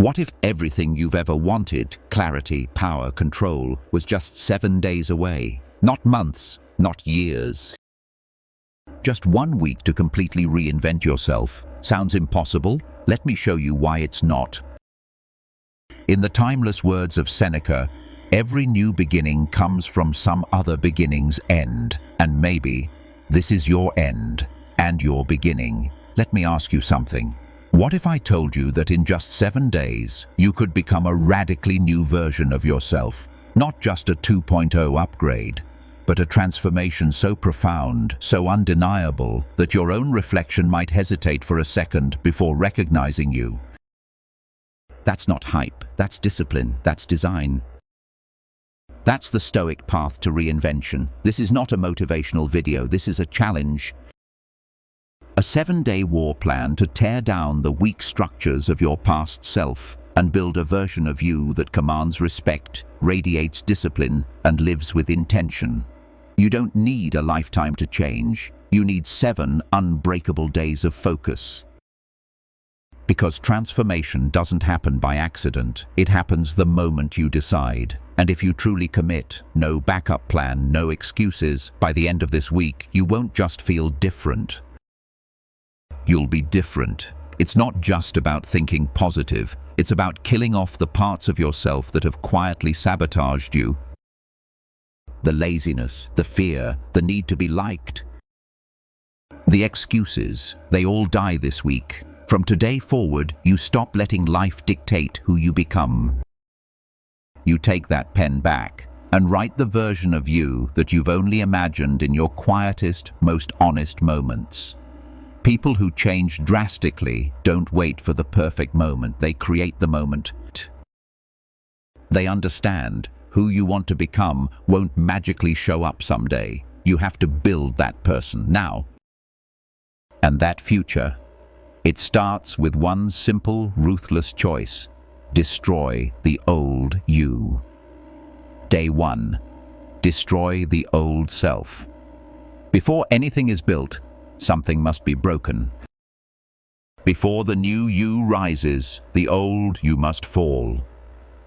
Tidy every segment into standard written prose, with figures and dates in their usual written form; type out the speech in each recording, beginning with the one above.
What if everything you've ever wanted, clarity, power, control, was just 7 days away? Not months, not years. Just 1 week to completely reinvent yourself. Sounds impossible? Let me show you why it's not. In the timeless words of Seneca, every new beginning comes from some other beginning's end, and maybe this is your end and your beginning. Let me ask you something. What if I told you that in just 7 days, you could become a radically new version of yourself? Not just a 2.0 upgrade, but a transformation so profound, so undeniable, that your own reflection might hesitate for a second before recognizing you. That's not hype, that's discipline, that's design. That's the Stoic path to reinvention. This is not a motivational video, this is a challenge. A 7-day war plan to tear down the weak structures of your past self and build a version of you that commands respect, radiates discipline, and lives with intention. You don't need a lifetime to change. You need 7 unbreakable days of focus. Because transformation doesn't happen by accident. It happens the moment you decide. And if you truly commit, no backup plan, no excuses, by the end of this week, you won't just feel different. You'll be different. It's not just about thinking positive. It's about killing off the parts of yourself that have quietly sabotaged you. The laziness, the fear, the need to be liked. The excuses, they all die this week. From today forward, you stop letting life dictate who you become. You take that pen back and write the version of you that you've only imagined in your quietest, most honest moments. People who change drastically don't wait for the perfect moment, they create the moment. They understand who you want to become won't magically show up someday. You have to build that person now. And that future, it starts with one simple, ruthless choice. Destroy the old you. Day 1. Destroy the old self. Before anything is built, something must be broken. Before the new you rises, the old you must fall.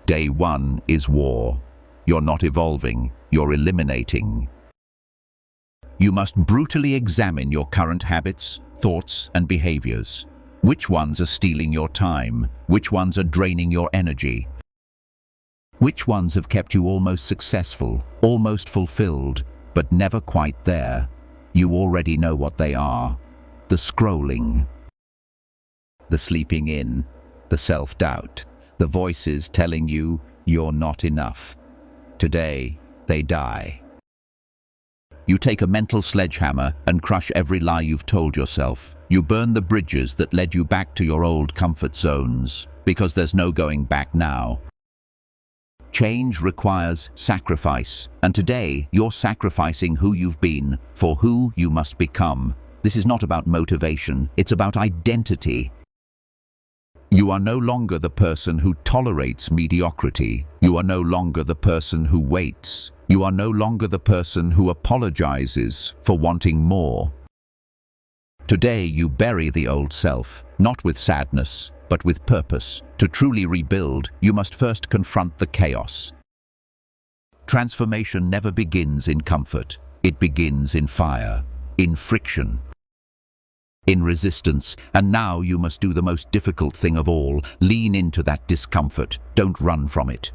Day 1 is war. You're not evolving, you're eliminating. You must brutally examine your current habits, thoughts, and behaviors. Which ones are stealing your time? Which ones are draining your energy? Which ones have kept you almost successful, almost fulfilled, but never quite there? You already know what they are. The scrolling, the sleeping in, the self-doubt, the voices telling you you're not enough. Today, they die. You take a mental sledgehammer and crush every lie you've told yourself. You burn the bridges that led you back to your old comfort zones, because there's no going back now. Change requires sacrifice, and today you're sacrificing who you've been for who you must become. This is not about motivation, it's about identity. You are no longer the person who tolerates mediocrity. You are no longer the person who waits. You are no longer the person who apologizes for wanting more. Today you bury the old self, not with sadness, but with purpose. To truly rebuild, you must first confront the chaos. Transformation never begins in comfort. It begins in fire, in friction, in resistance. And now you must do the most difficult thing of all. Lean into that discomfort. Don't run from it.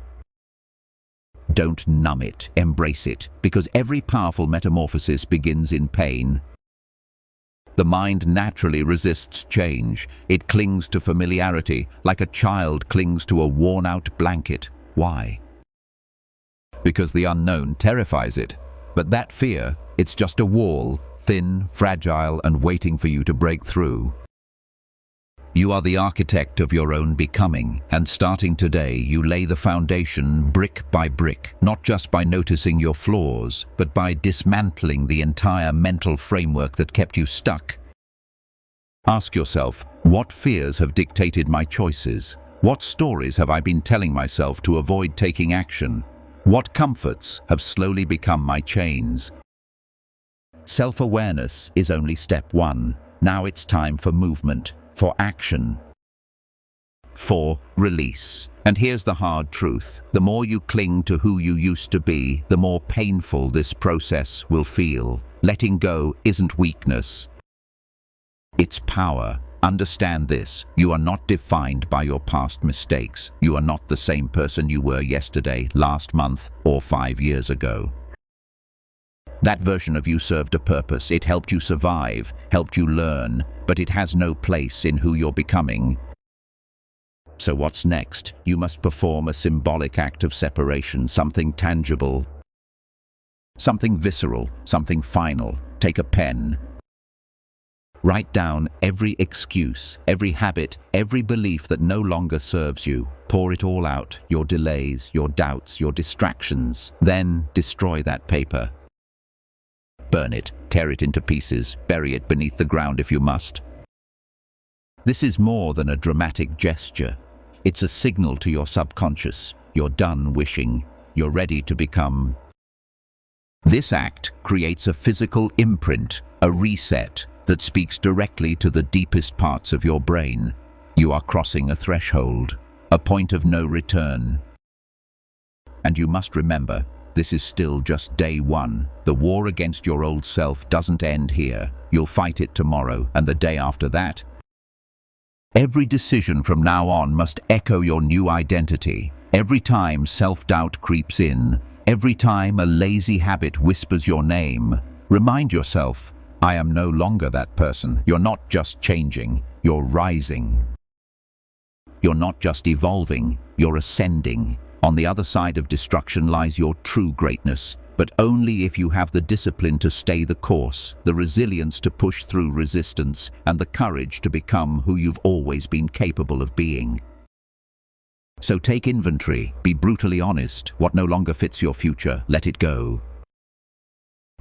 Don't numb it. Embrace it, because every powerful metamorphosis begins in pain. The mind naturally resists change. It clings to familiarity, like a child clings to a worn-out blanket. Why? Because the unknown terrifies it. But that fear, it's just a wall, thin, fragile, and waiting for you to break through. You are the architect of your own becoming, and starting today, you lay the foundation brick by brick, not just by noticing your flaws, but by dismantling the entire mental framework that kept you stuck. Ask yourself, what fears have dictated my choices? What stories have I been telling myself to avoid taking action? What comforts have slowly become my chains? Self-awareness is only step 1. Now it's time for movement, for action. 4. Release. And here's the hard truth. The more you cling to who you used to be, the more painful this process will feel. Letting go isn't weakness. It's power. Understand this. You are not defined by your past mistakes. You are not the same person you were yesterday, last month, or 5 years ago. That version of you served a purpose. It helped you survive, helped you learn, but it has no place in who you're becoming. So what's next? You must perform a symbolic act of separation, something tangible, something visceral, something final. Take a pen. Write down every excuse, every habit, every belief that no longer serves you. Pour it all out, your delays, your doubts, your distractions. Then destroy that paper. Burn it, tear it into pieces, bury it beneath the ground if you must. This is more than a dramatic gesture. It's a signal to your subconscious. You're done wishing. You're ready to become. This act creates a physical imprint, a reset that speaks directly to the deepest parts of your brain. You are crossing a threshold, a point of no return. And you must remember, this is still just day one. The war against your old self doesn't end here. You'll fight it tomorrow and the day after that. Every decision from now on must echo your new identity. Every time self-doubt creeps in, every time a lazy habit whispers your name, remind yourself, I am no longer that person. You're not just changing, you're rising. You're not just evolving, you're ascending. On the other side of destruction lies your true greatness, but only if you have the discipline to stay the course, the resilience to push through resistance, and the courage to become who you've always been capable of being. So take inventory, be brutally honest. What no longer fits your future, let it go.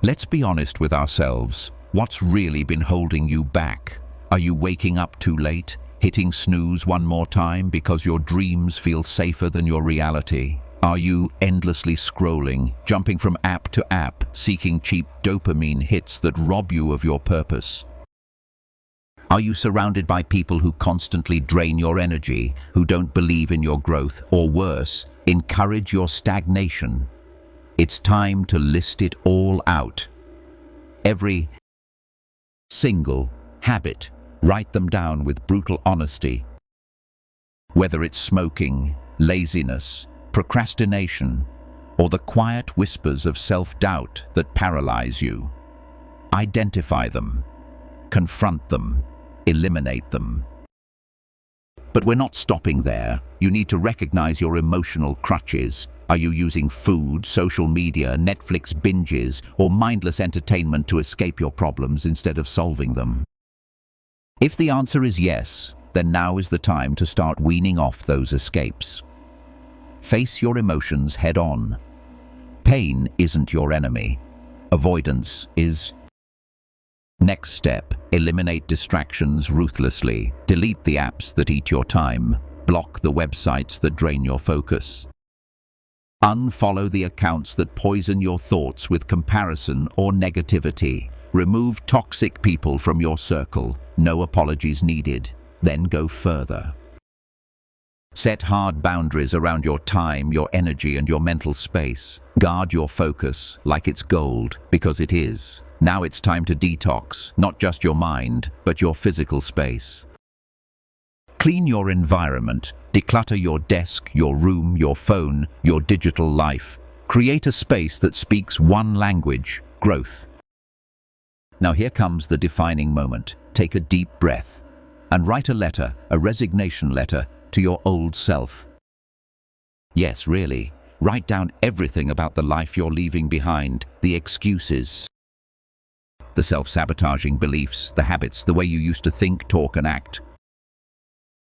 Let's be honest with ourselves. What's really been holding you back? Are you waking up too late, hitting snooze one more time because your dreams feel safer than your reality? Are you endlessly scrolling, jumping from app to app, seeking cheap dopamine hits that rob you of your purpose? Are you surrounded by people who constantly drain your energy, who don't believe in your growth, or worse, encourage your stagnation? It's time to list it all out. Every single habit, write them down with brutal honesty. Whether it's smoking, laziness, procrastination, or the quiet whispers of self-doubt that paralyze you. Identify them, confront them, eliminate them. But we're not stopping there. You need to recognize your emotional crutches. Are you using food, social media, Netflix binges, or mindless entertainment to escape your problems instead of solving them? If the answer is yes, then now is the time to start weaning off those escapes. Face your emotions head on. Pain isn't your enemy. Avoidance is. Next step, eliminate distractions ruthlessly. Delete the apps that eat your time. Block the websites that drain your focus. Unfollow the accounts that poison your thoughts with comparison or negativity. Remove toxic people from your circle. No apologies needed. Then go further. Set hard boundaries around your time, your energy, and your mental space. Guard your focus like it's gold, because it is. Now it's time to detox, not just your mind, but your physical space. Clean your environment. Declutter your desk, your room, your phone, your digital life. Create a space that speaks one language: growth. Now here comes the defining moment. Take a deep breath and write a letter, a resignation letter, to your old self. Yes, really. Write down everything about the life you're leaving behind, the excuses, the self-sabotaging beliefs, the habits, the way you used to think, talk, and act.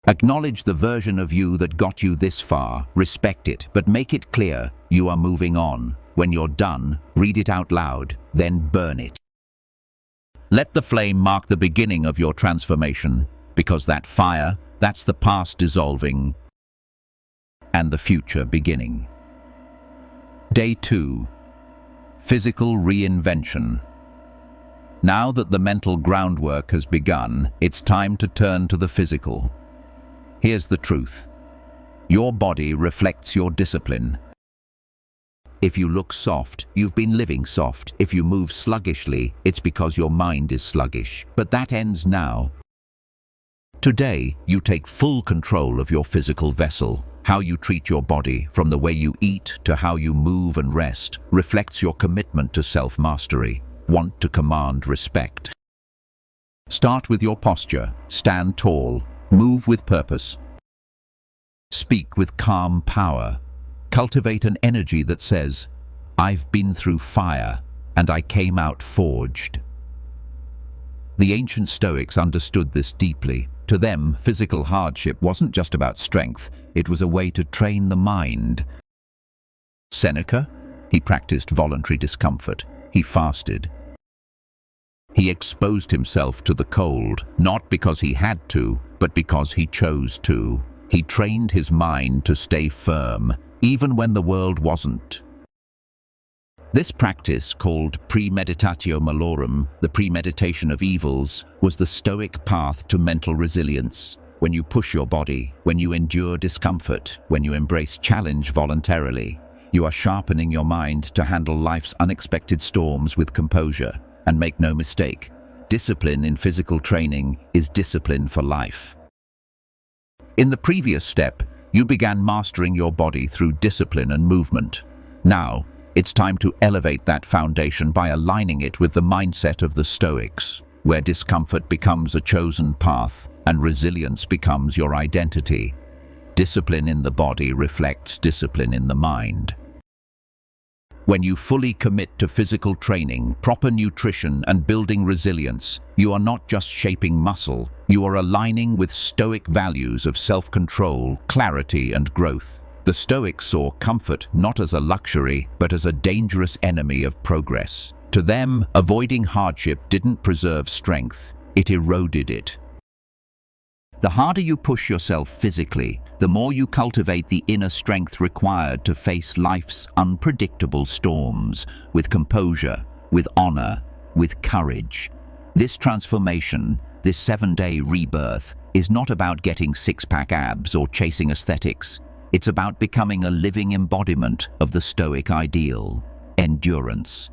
Acknowledge the version of you that got you this far, respect it, but make it clear you are moving on. When you're done, read it out loud, then burn it. Let the flame mark the beginning of your transformation, because that fire, that's the past dissolving and the future beginning. Day 2. Physical reinvention. Now that the mental groundwork has begun, it's time to turn to the physical. Here's the truth. Your body reflects your discipline. If you look soft, you've been living soft. If you move sluggishly, it's because your mind is sluggish. But that ends now. Today, you take full control of your physical vessel. How you treat your body, from the way you eat to how you move and rest, reflects your commitment to self-mastery. Want to command respect. Start with your posture. Stand tall. Move with purpose. Speak with calm power. Cultivate an energy that says, "I've been through fire, and I came out forged." The ancient Stoics understood this deeply. To them, physical hardship wasn't just about strength, it was a way to train the mind. Seneca? He practiced voluntary discomfort. He fasted. He exposed himself to the cold, not because he had to, but because he chose to. He trained his mind to stay firm, even when the world wasn't. This practice, called premeditatio malorum, the premeditation of evils, was the Stoic path to mental resilience. When you push your body, when you endure discomfort, when you embrace challenge voluntarily, you are sharpening your mind to handle life's unexpected storms with composure. And make no mistake, discipline in physical training is discipline for life. In the previous step, you began mastering your body through discipline and movement. Now, it's time to elevate that foundation by aligning it with the mindset of the Stoics, where discomfort becomes a chosen path and resilience becomes your identity. Discipline in the body reflects discipline in the mind. When you fully commit to physical training, proper nutrition, and building resilience, you are not just shaping muscle, you are aligning with Stoic values of self-control, clarity, and growth. The Stoics saw comfort not as a luxury, but as a dangerous enemy of progress. To them, avoiding hardship didn't preserve strength, it eroded it. The harder you push yourself physically, the more you cultivate the inner strength required to face life's unpredictable storms, with composure, with honor, with courage. This transformation, this 7-day rebirth, is not about getting six-pack abs or chasing aesthetics. It's about becoming a living embodiment of the Stoic ideal: endurance,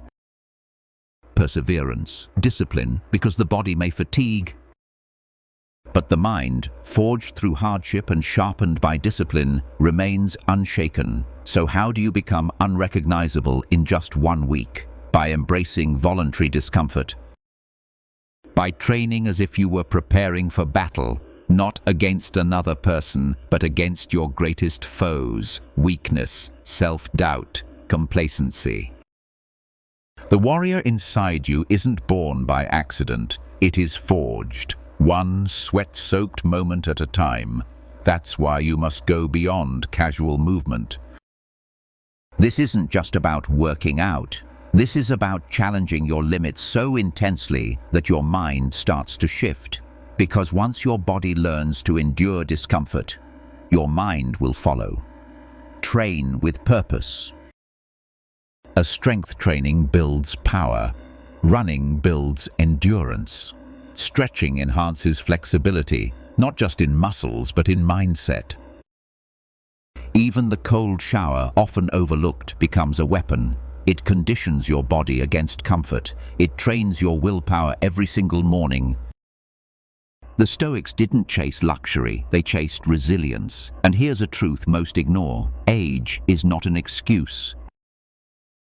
perseverance, discipline, because the body may fatigue, but the mind, forged through hardship and sharpened by discipline, remains unshaken. So how do you become unrecognizable in just 1 week? By embracing voluntary discomfort. By training as if you were preparing for battle, not against another person, but against your greatest foes: weakness, self-doubt, complacency. The warrior inside you isn't born by accident, it is forged. One sweat-soaked moment at a time. That's why you must go beyond casual movement. This isn't just about working out. This is about challenging your limits so intensely that your mind starts to shift. Because once your body learns to endure discomfort, your mind will follow. Train with purpose. A strength training builds power. Running builds endurance. Stretching enhances flexibility, not just in muscles but in mindset. Even the cold shower, often overlooked, becomes a weapon. It conditions your body against comfort. It trains your willpower every single morning. The Stoics didn't chase luxury, they chased resilience. And here's a truth most ignore: age is not an excuse.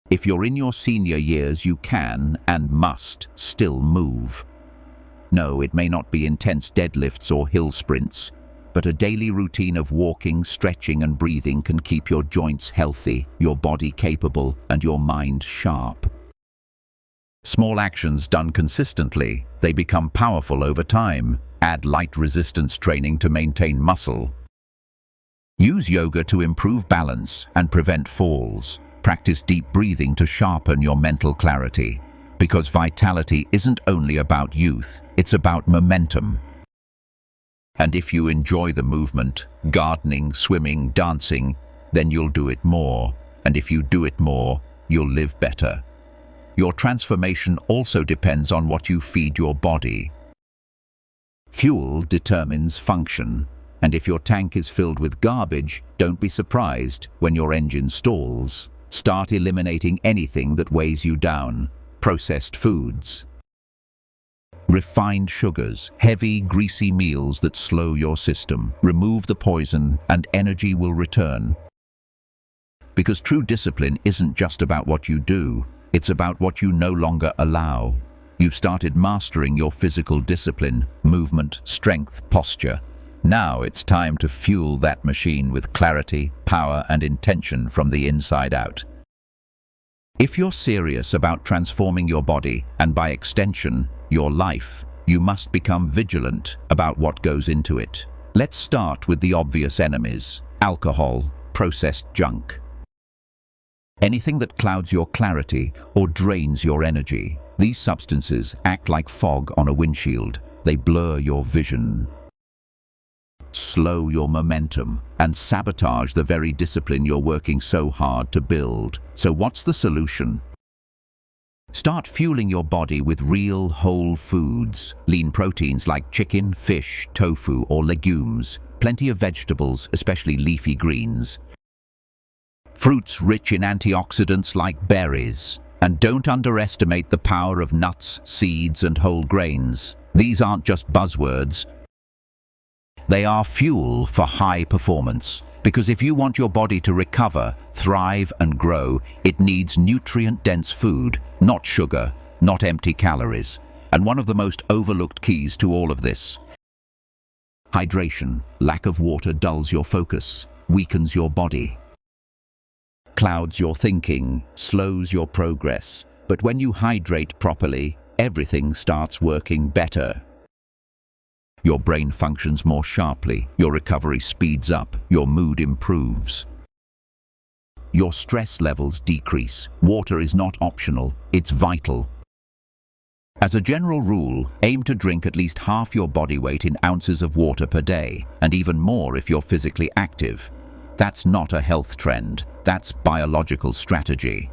If you're in your senior years, you can and must still move. No, it may not be intense deadlifts or hill sprints, but a daily routine of walking, stretching, and breathing can keep your joints healthy, your body capable, and your mind sharp. Small actions done consistently, they become powerful over time. Add light resistance training to maintain muscle. Use yoga to improve balance and prevent falls. Practice deep breathing to sharpen your mental clarity. Because vitality isn't only about youth, it's about momentum. And if you enjoy the movement, gardening, swimming, dancing, then you'll do it more. And if you do it more, you'll live better. Your transformation also depends on what you feed your body. Fuel determines function. And if your tank is filled with garbage, don't be surprised when your engine stalls. Start eliminating anything that weighs you down. Processed foods, refined sugars, heavy, greasy meals that slow your system. Remove the poison and energy will return. Because true discipline isn't just about what you do, it's about what you no longer allow. You've started mastering your physical discipline, movement, strength, posture. Now it's time to fuel that machine with clarity, power, and intention from the inside out. If you're serious about transforming your body, and by extension, your life, you must become vigilant about what goes into it. Let's start with the obvious enemies: alcohol, processed junk. Anything that clouds your clarity or drains your energy. These substances act like fog on a windshield. They blur your vision, slow your momentum, and sabotage the very discipline you're working so hard to build. So what's the solution? Start fueling your body with real, whole foods. Lean proteins like chicken, fish, tofu, or legumes. Plenty of vegetables, especially leafy greens. Fruits rich in antioxidants like berries. And don't underestimate the power of nuts, seeds, and whole grains. These aren't just buzzwords. They are fuel for high performance. Because if you want your body to recover, thrive, and grow, it needs nutrient-dense food, not sugar, not empty calories. And one of the most overlooked keys to all of this: hydration. Lack of water dulls your focus, weakens your body, clouds your thinking, slows your progress. But when you hydrate properly, everything starts working better. Your brain functions more sharply, your recovery speeds up, your mood improves. Your stress levels decrease. Water is not optional, it's vital. As a general rule, aim to drink at least half your body weight in ounces of water per day, and even more if you're physically active. That's not a health trend, that's biological strategy.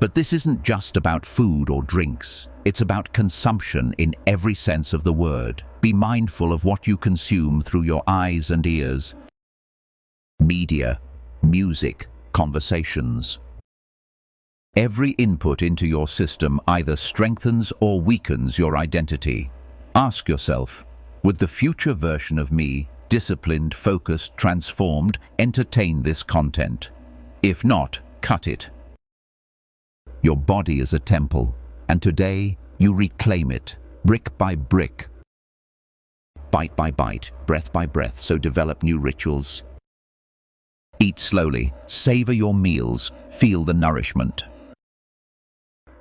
But this isn't just about food or drinks. It's about consumption in every sense of the word. Be mindful of what you consume through your eyes and ears. Media, music, conversations. Every input into your system either strengthens or weakens your identity. Ask yourself, would the future version of me, disciplined, focused, transformed, entertain this content? If not, cut it. Your body is a temple, and today you reclaim it, brick by brick, bite by bite, breath by breath. So develop new rituals. Eat slowly, savor your meals, feel the nourishment.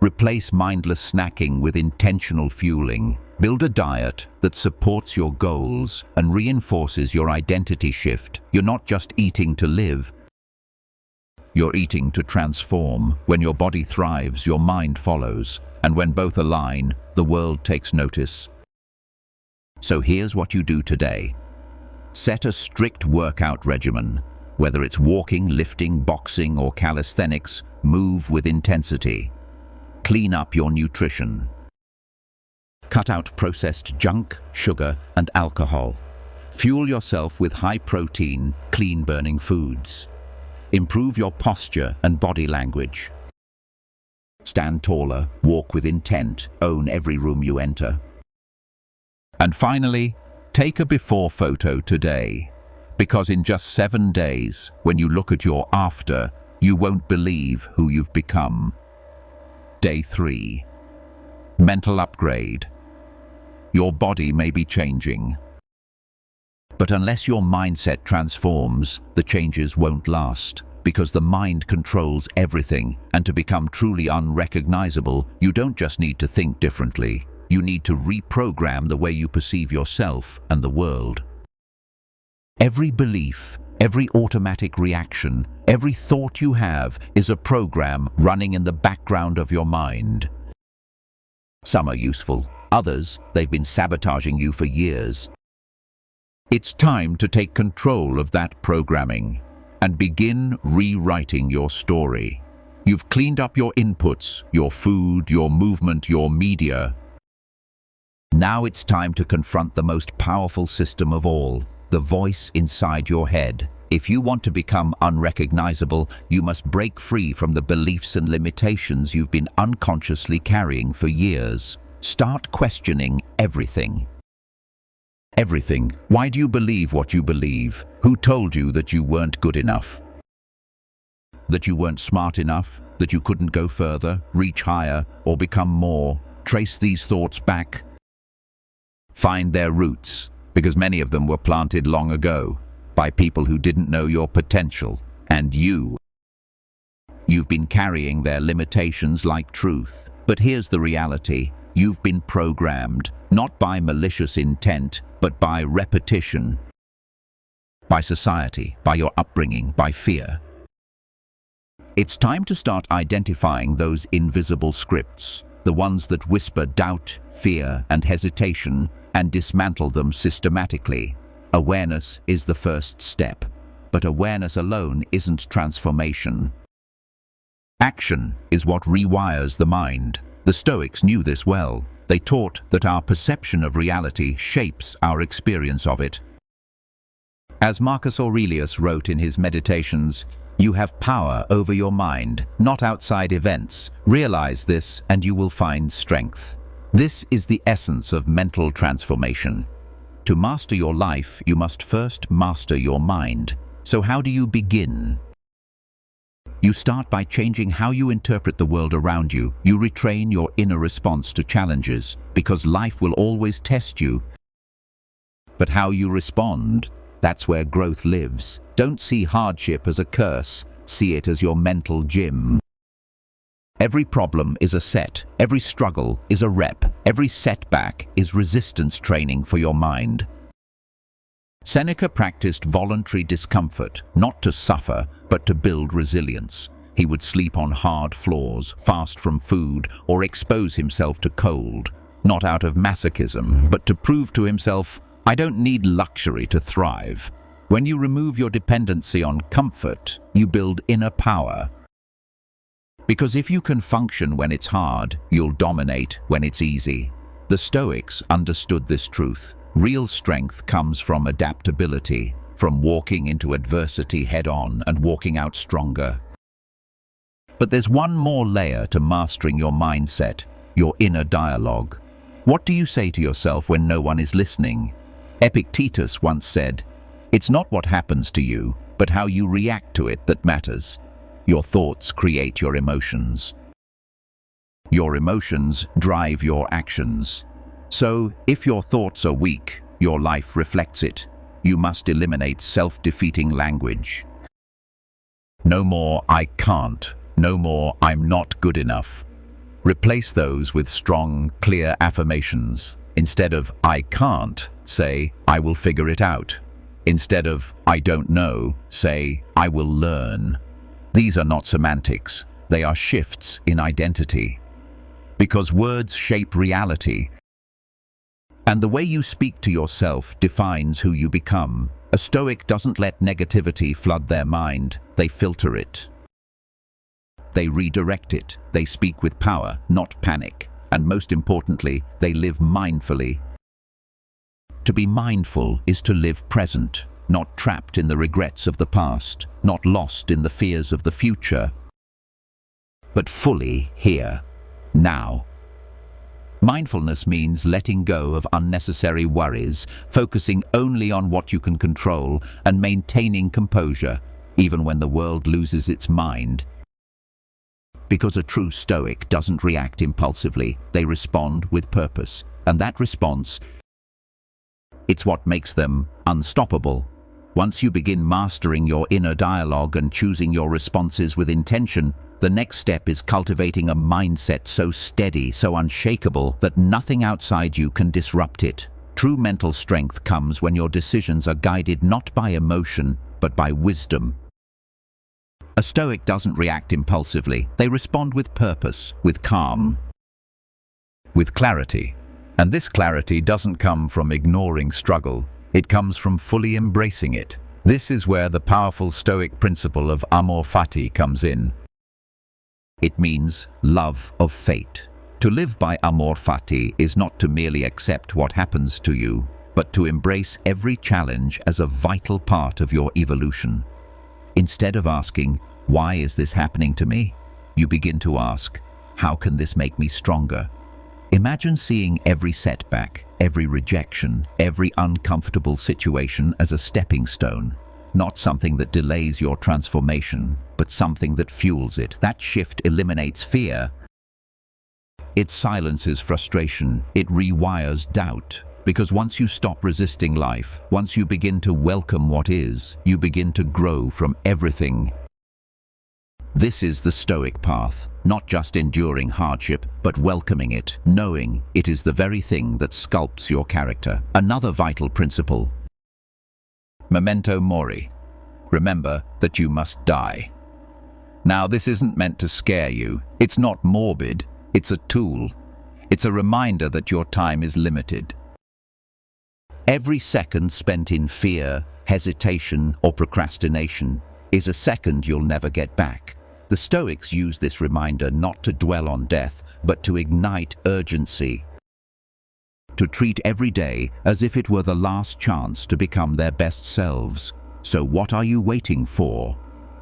Replace mindless snacking with intentional fueling. Build a diet that supports your goals and reinforces your identity shift. You're not just eating to live. You're eating to transform. When your body thrives, your mind follows. And when both align, the world takes notice. So here's what you do today. Set a strict workout regimen. Whether it's walking, lifting, boxing, or calisthenics, move with intensity. Clean up your nutrition. Cut out processed junk, sugar, and alcohol. Fuel yourself with high-protein, clean-burning foods. Improve your posture and body language. Stand taller, walk with intent, own every room you enter. And finally, take a before photo today. Because in just 7 days, when you look at your after, you won't believe who you've become. Day 3. Mental upgrade. Your body may be changing. But unless your mindset transforms, the changes won't last. Because the mind controls everything, and to become truly unrecognizable, you don't just need to think differently. You need to reprogram the way you perceive yourself and the world. Every belief, every automatic reaction, every thought you have is a program running in the background of your mind. Some are useful. Others, they've been sabotaging you for years. It's time to take control of that programming and begin rewriting your story. You've cleaned up your inputs, your food, your movement, your media. Now it's time to confront the most powerful system of all, the voice inside your head. If you want to become unrecognizable, you must break free from the beliefs and limitations you've been unconsciously carrying for years. Start questioning everything. Everything. Why do you believe what you believe? Who told you that you weren't good enough? That you weren't smart enough? That you couldn't go further, reach higher, or become more? Trace these thoughts back. Find their roots, because many of them were planted long ago by people who didn't know your potential. And you've been carrying their limitations like truth. But here's the reality. You've been programmed, not by malicious intent, but by repetition, by society, by your upbringing, by fear. It's time to start identifying those invisible scripts, the ones that whisper doubt, fear, and hesitation, and dismantle them systematically. Awareness is the first step, but awareness alone isn't transformation. Action is what rewires the mind. The Stoics knew this well. They taught that our perception of reality shapes our experience of it. As Marcus Aurelius wrote in his Meditations, "You have power over your mind, not outside events. Realize this and you will find strength." This is the essence of mental transformation. To master your life, you must first master your mind. So how do you begin? You start by changing how you interpret the world around you. You retrain your inner response to challenges, because life will always test you. But how you respond, that's where growth lives. Don't see hardship as a curse, see it as your mental gym. Every problem is a set, every struggle is a rep, every setback is resistance training for your mind. Seneca practiced voluntary discomfort, not to suffer, but to build resilience. He would sleep on hard floors, fast from food, or expose himself to cold, not out of masochism, but to prove to himself, "I don't need luxury to thrive." When you remove your dependency on comfort, you build inner power. Because if you can function when it's hard, you'll dominate when it's easy. The Stoics understood this truth. Real strength comes from adaptability, from walking into adversity head-on and walking out stronger. But there's one more layer to mastering your mindset, your inner dialogue. What do you say to yourself when no one is listening? Epictetus once said, "It's not what happens to you, but how you react to it that matters." Your thoughts create your emotions. Your emotions drive your actions. So, if your thoughts are weak, your life reflects it. You must eliminate self-defeating language. No more "I can't," no more "I'm not good enough." Replace those with strong, clear affirmations. Instead of "I can't," say "I will figure it out." Instead of "I don't know," say "I will learn." These are not semantics, they are shifts in identity. Because words shape reality, and the way you speak to yourself defines who you become. A Stoic doesn't let negativity flood their mind, they filter it. They redirect it, they speak with power, not panic, and most importantly, they live mindfully. To be mindful is to live present, not trapped in the regrets of the past, not lost in the fears of the future, but fully here, now. Mindfulness means letting go of unnecessary worries, focusing only on what you can control, and maintaining composure, even when the world loses its mind. Because a true Stoic doesn't react impulsively, they respond with purpose, and that response, it's what makes them unstoppable. Once you begin mastering your inner dialogue and choosing your responses with intention, the next step is cultivating a mindset so steady, so unshakable, that nothing outside you can disrupt it. True mental strength comes when your decisions are guided not by emotion, but by wisdom. A Stoic doesn't react impulsively. They respond with purpose, with calm, with clarity. And this clarity doesn't come from ignoring struggle. It comes from fully embracing it. This is where the powerful Stoic principle of amor fati comes in. It means love of fate. To live by amor fati is not to merely accept what happens to you, but to embrace every challenge as a vital part of your evolution. Instead of asking, "Why is this happening to me?" you begin to ask, "How can this make me stronger?" Imagine seeing every setback, every rejection, every uncomfortable situation as a stepping stone, not something that delays your transformation, but something that fuels it. That shift eliminates fear. It silences frustration. It rewires doubt. Because once you stop resisting life, once you begin to welcome what is, you begin to grow from everything. This is the Stoic path, not just enduring hardship, but welcoming it, knowing it is the very thing that sculpts your character. Another vital principle. Memento mori. Remember that you must die. Now, this isn't meant to scare you. It's not morbid. It's a tool. It's a reminder that your time is limited. Every second spent in fear, hesitation, or procrastination is a second you'll never get back. The Stoics use this reminder not to dwell on death, but to ignite urgency. To treat every day as if it were the last chance to become their best selves. So what are you waiting for?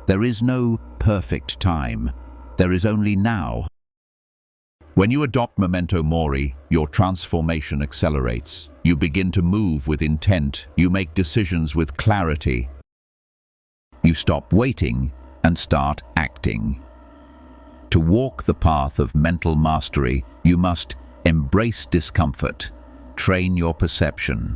There is no perfect time. There is only now. When you adopt memento mori, your transformation accelerates. You begin to move with intent. You make decisions with clarity. You stop waiting and start acting. To walk the path of mental mastery, you must embrace discomfort, train your perception.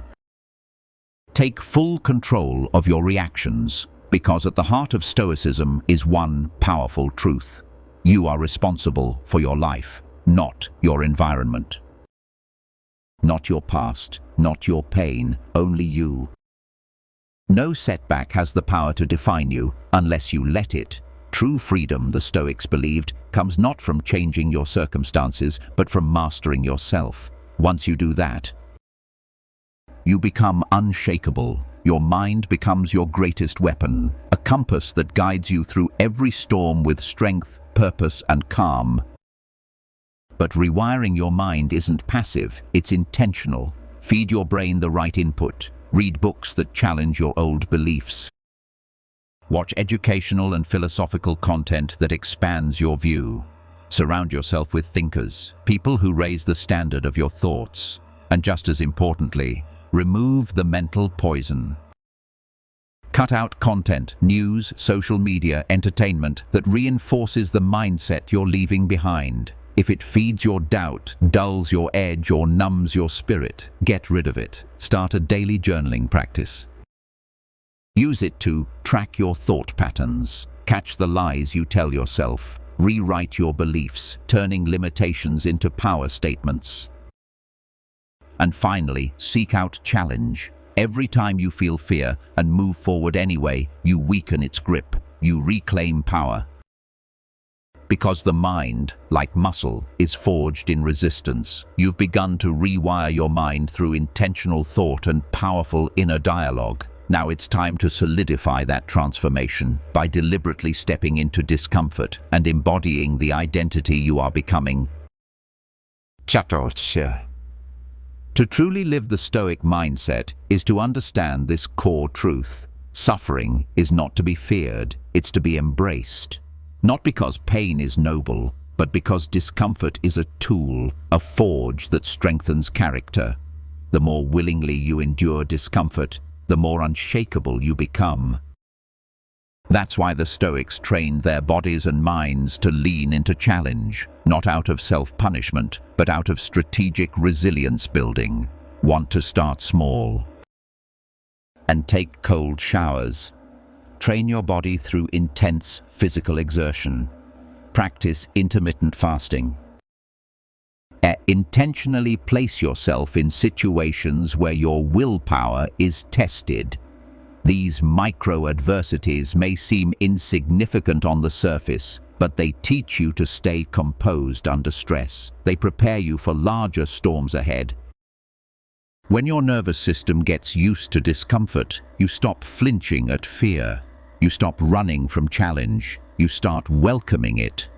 Take full control of your reactions, because at the heart of Stoicism is one powerful truth. You are responsible for your life, not your environment. Not your past, not your pain, only you. No setback has the power to define you unless you let it. True freedom, the Stoics believed, comes not from changing your circumstances, but from mastering yourself. Once you do that, you become unshakable. Your mind becomes your greatest weapon, a compass that guides you through every storm with strength, purpose, and calm. But rewiring your mind isn't passive, it's intentional. Feed your brain the right input. Read books that challenge your old beliefs. Watch educational and philosophical content that expands your view. Surround yourself with thinkers, people who raise the standard of your thoughts. And just as importantly, remove the mental poison. Cut out content, news, social media, entertainment that reinforces the mindset you're leaving behind. If it feeds your doubt, dulls your edge, or numbs your spirit, get rid of it. Start a daily journaling practice. Use it to track your thought patterns, catch the lies you tell yourself, rewrite your beliefs, turning limitations into power statements. And finally, seek out challenge. Every time you feel fear and move forward anyway, you weaken its grip. You reclaim power. Because the mind, like muscle, is forged in resistance. You've begun to rewire your mind through intentional thought and powerful inner dialogue. Now it's time to solidify that transformation by deliberately stepping into discomfort and embodying the identity you are becoming. To truly live the Stoic mindset is to understand this core truth. Suffering is not to be feared, it's to be embraced. Not because pain is noble, but because discomfort is a tool, a forge that strengthens character. The more willingly you endure discomfort, the more unshakable you become. That's why the Stoics trained their bodies and minds to lean into challenge, not out of self-punishment, but out of strategic resilience building. Want to start small and take cold showers. Train your body through intense physical exertion. Practice intermittent fasting. Intentionally place yourself in situations where your willpower is tested. These micro-adversities may seem insignificant on the surface, but they teach you to stay composed under stress. They prepare you for larger storms ahead. When your nervous system gets used to discomfort, you stop flinching at fear. You stop running from challenge. You start welcoming it.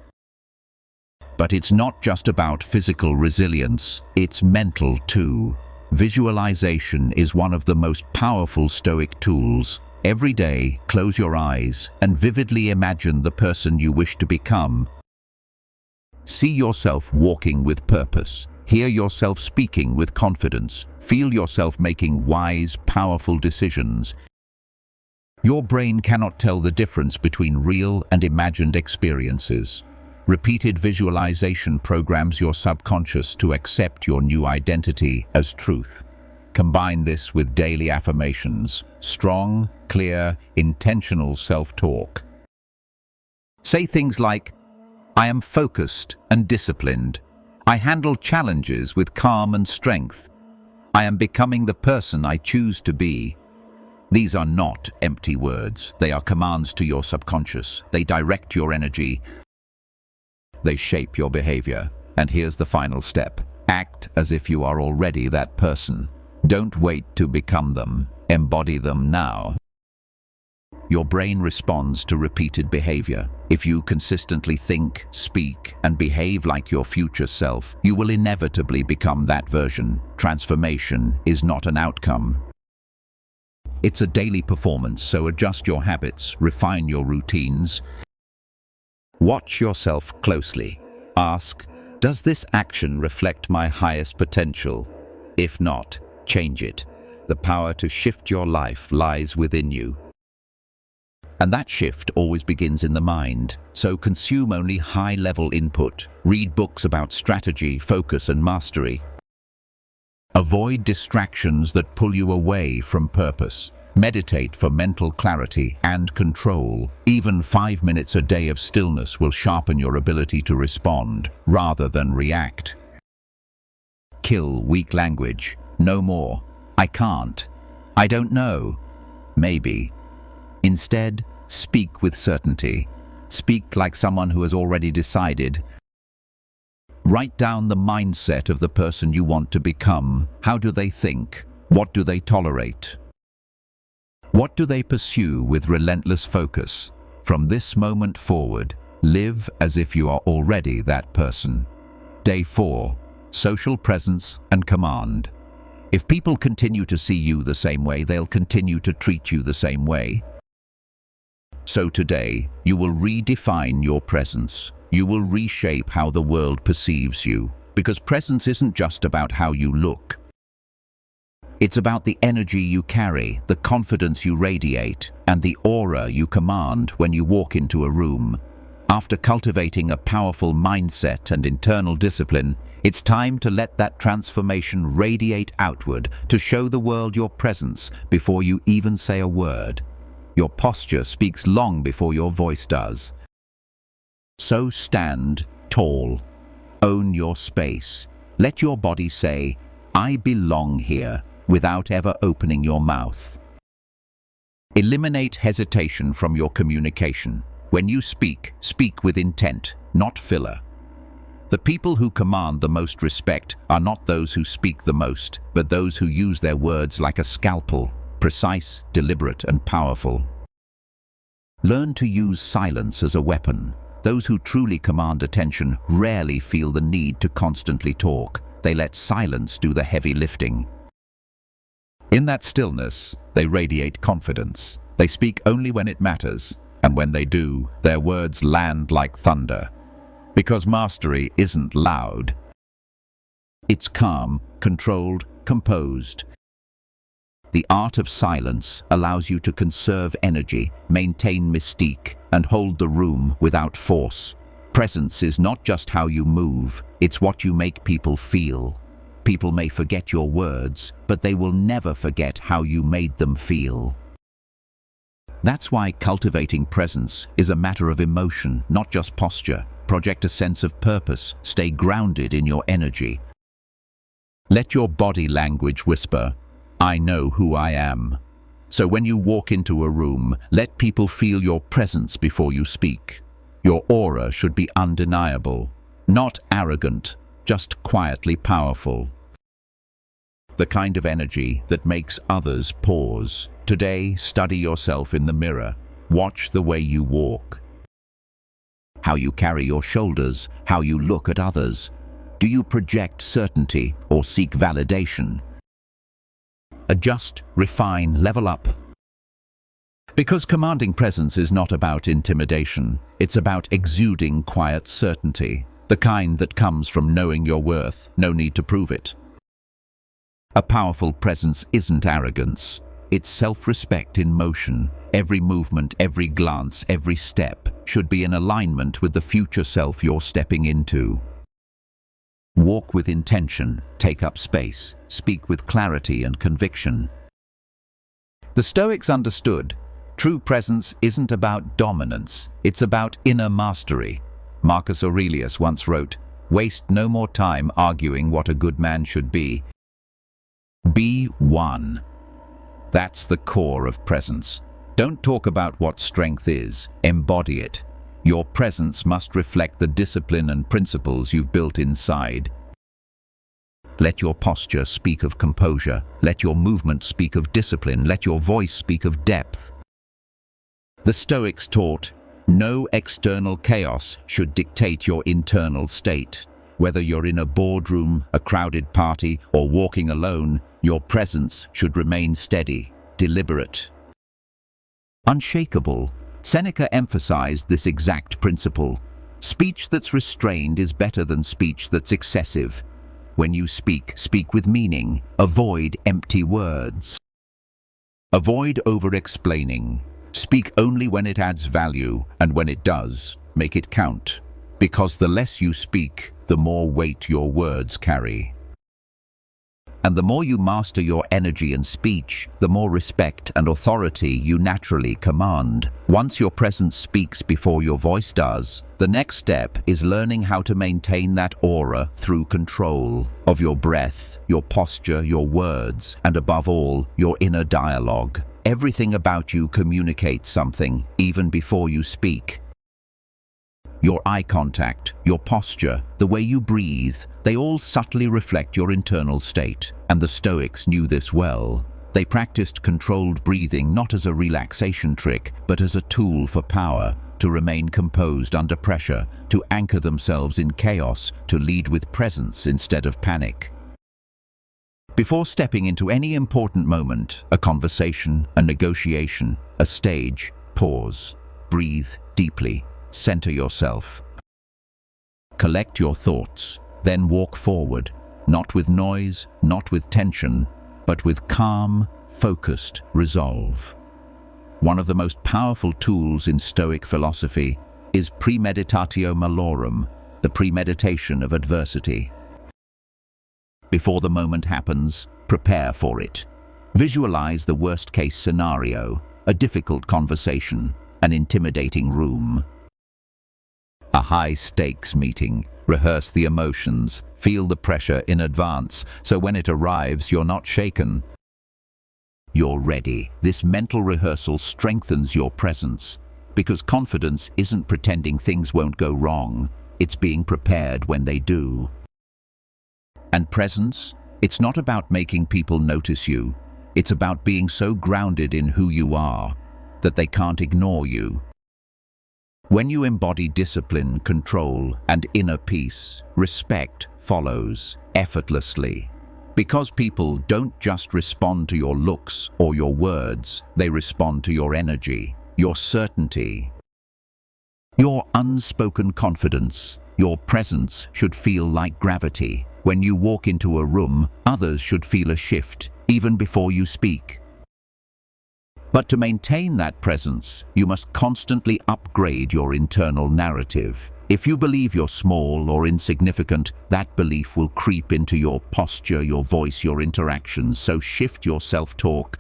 But it's not just about physical resilience, it's mental too. Visualization is one of the most powerful Stoic tools. Every day, close your eyes and vividly imagine the person you wish to become. See yourself walking with purpose. Hear yourself speaking with confidence. Feel yourself making wise, powerful decisions. Your brain cannot tell the difference between real and imagined experiences. Repeated visualization programs your subconscious to accept your new identity as truth. Combine this with daily affirmations, strong, clear, intentional self-talk. Say things like, I am focused and disciplined. I handle challenges with calm and strength. I am becoming the person I choose to be. These are not empty words. They are commands to your subconscious. They direct your energy. They shape your behavior. And here's the final step. Act as if you are already that person. Don't wait to become them. Embody them now. Your brain responds to repeated behavior. If you consistently think, speak, and behave like your future self, you will inevitably become that version. Transformation is not an outcome. It's a daily performance, so adjust your habits, refine your routines. Watch yourself closely. Ask, does this action reflect my highest potential? If not, change it. The power to shift your life lies within you. And that shift always begins in the mind, so consume only high-level input. Read books about strategy, focus, and mastery. Avoid distractions that pull you away from purpose. Meditate for mental clarity and control. Even 5 minutes a day of stillness will sharpen your ability to respond rather than react. Kill weak language. No more. I can't. I don't know. Maybe. Instead, speak with certainty. Speak like someone who has already decided. Write down the mindset of the person you want to become. How do they think? What do they tolerate? What do they pursue with relentless focus? From this moment forward, live as if you are already that person. Day 4. Social presence and command. If people continue to see you the same way, they'll continue to treat you the same way. So today, you will redefine your presence. You will reshape how the world perceives you, because presence isn't just about how you look. It's about the energy you carry, the confidence you radiate, and the aura you command when you walk into a room. After cultivating a powerful mindset and internal discipline, it's time to let that transformation radiate outward to show the world your presence before you even say a word. Your posture speaks long before your voice does. So stand tall. Own your space. Let your body say, I belong here, without ever opening your mouth. Eliminate hesitation from your communication. When you speak, speak with intent, not filler. The people who command the most respect are not those who speak the most, but those who use their words like a scalpel, precise, deliberate, and powerful. Learn to use silence as a weapon. Those who truly command attention rarely feel the need to constantly talk. They let silence do the heavy lifting. In that stillness, they radiate confidence. They speak only when it matters, and when they do, their words land like thunder. Because mastery isn't loud. It's calm, controlled, composed. The art of silence allows you to conserve energy, maintain mystique, and hold the room without force. Presence is not just how you move, it's what you make people feel. People may forget your words, but they will never forget how you made them feel. That's why cultivating presence is a matter of emotion, not just posture. Project a sense of purpose. Stay grounded in your energy. Let your body language whisper, I know who I am. So when you walk into a room, let people feel your presence before you speak. Your aura should be undeniable, not arrogant, just quietly powerful. The kind of energy that makes others pause. Today, study yourself in the mirror. Watch the way you walk. How you carry your shoulders, how you look at others. Do you project certainty or seek validation? Adjust, refine, level up. Because commanding presence is not about intimidation, it's about exuding quiet certainty, the kind that comes from knowing your worth, no need to prove it. A powerful presence isn't arrogance, it's self-respect in motion. Every movement, every glance, every step should be in alignment with the future self you're stepping into. Walk with intention, take up space, speak with clarity and conviction. The Stoics understood true presence isn't about dominance, it's about inner mastery. Marcus Aurelius once wrote, "Waste no more time arguing what a good man should be. Be one." That's the core of presence. Don't talk about what strength is, embody it. Your presence must reflect the discipline and principles you've built inside. Let your posture speak of composure. Let your movement speak of discipline. Let your voice speak of depth. The Stoics taught, no external chaos should dictate your internal state. Whether you're in a boardroom, a crowded party, or walking alone, your presence should remain steady, deliberate, unshakable. Seneca emphasized this exact principle. Speech that's restrained is better than speech that's excessive. When you speak, speak with meaning. Avoid empty words. Avoid over-explaining. Speak only when it adds value, and when it does, make it count. Because the less you speak, the more weight your words carry. And the more you master your energy and speech, the more respect and authority you naturally command. Once your presence speaks before your voice does, the next step is learning how to maintain that aura through control of your breath, your posture, your words, and above all, your inner dialogue. Everything about you communicates something, even before you speak. Your eye contact, your posture, the way you breathe, they all subtly reflect your internal state. And the Stoics knew this well. They practiced controlled breathing not as a relaxation trick, but as a tool for power, to remain composed under pressure, to anchor themselves in chaos, to lead with presence instead of panic. Before stepping into any important moment, a conversation, a negotiation, a stage, pause, breathe deeply. Center yourself. Collect your thoughts, then walk forward, not with noise, not with tension, but with calm, focused resolve. One of the most powerful tools in Stoic philosophy is premeditatio malorum, the premeditation of adversity. Before the moment happens, prepare for it. Visualize the worst-case scenario, a difficult conversation, an intimidating room. A high-stakes meeting. Rehearse the emotions, feel the pressure in advance, so when it arrives, you're not shaken. You're ready. This mental rehearsal strengthens your presence, because confidence isn't pretending things won't go wrong, it's being prepared when they do. And presence? It's not about making people notice you. It's about being so grounded in who you are that they can't ignore you. When you embody discipline, control, and inner peace, respect follows effortlessly. Because people don't just respond to your looks or your words, they respond to your energy, your certainty, your unspoken confidence. Your presence should feel like gravity. When you walk into a room, others should feel a shift, even before you speak. But to maintain that presence, you must constantly upgrade your internal narrative. If you believe you're small or insignificant, that belief will creep into your posture, your voice, your interactions. So shift your self-talk.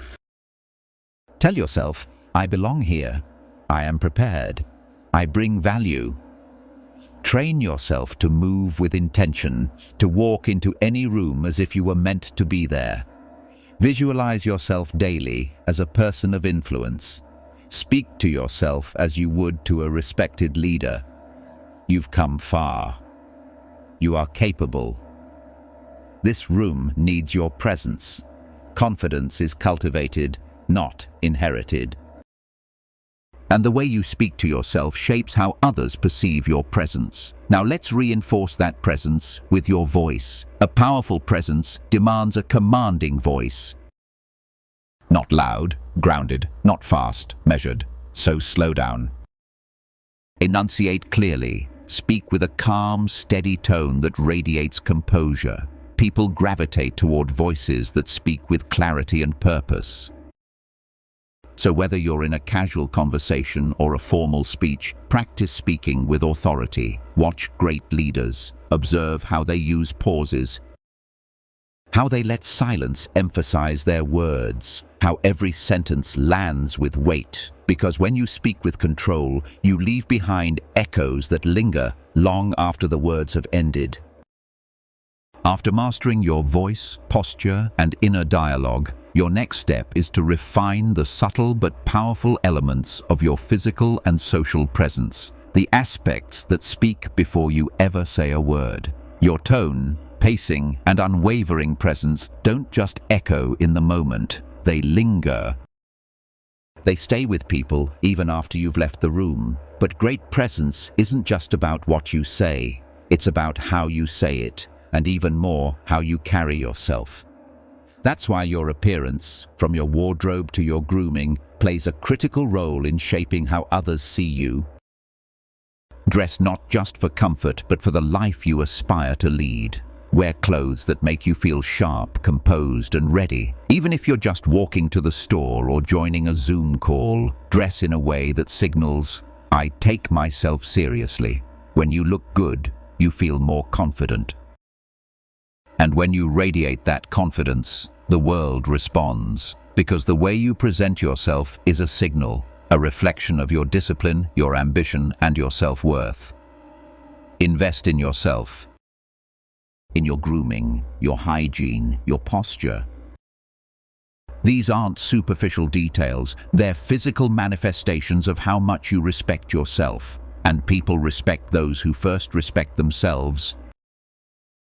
Tell yourself, I belong here. I am prepared. I bring value. Train yourself to move with intention, to walk into any room as if you were meant to be there. Visualize yourself daily as a person of influence. Speak to yourself as you would to a respected leader. You've come far. You are capable. This room needs your presence. Confidence is cultivated, not inherited. And the way you speak to yourself shapes how others perceive your presence. Now let's reinforce that presence with your voice. A powerful presence demands a commanding voice. Not loud, grounded, not fast, measured. So slow down. Enunciate clearly. Speak with a calm, steady tone that radiates composure. People gravitate toward voices that speak with clarity and purpose. So whether you're in a casual conversation or a formal speech, practice speaking with authority. Watch great leaders. Observe how they use pauses, how they let silence emphasize their words, how every sentence lands with weight. Because when you speak with control, you leave behind echoes that linger long after the words have ended. After mastering your voice, posture, and inner dialogue, your next step is to refine the subtle but powerful elements of your physical and social presence, the aspects that speak before you ever say a word. Your tone, pacing, and unwavering presence don't just echo in the moment, they linger. They stay with people even after you've left the room. But great presence isn't just about what you say, it's about how you say it, and even more, how you carry yourself. That's why your appearance, from your wardrobe to your grooming, plays a critical role in shaping how others see you. Dress not just for comfort, but for the life you aspire to lead. Wear clothes that make you feel sharp, composed, and ready. Even if you're just walking to the store or joining a Zoom call, dress in a way that signals, "I take myself seriously." When you look good, you feel more confident. And when you radiate that confidence, the world responds, because the way you present yourself is a signal, a reflection of your discipline, your ambition, and your self-worth. Invest in yourself, in your grooming, your hygiene, your posture. These aren't superficial details, they're physical manifestations of how much you respect yourself, and people respect those who first respect themselves.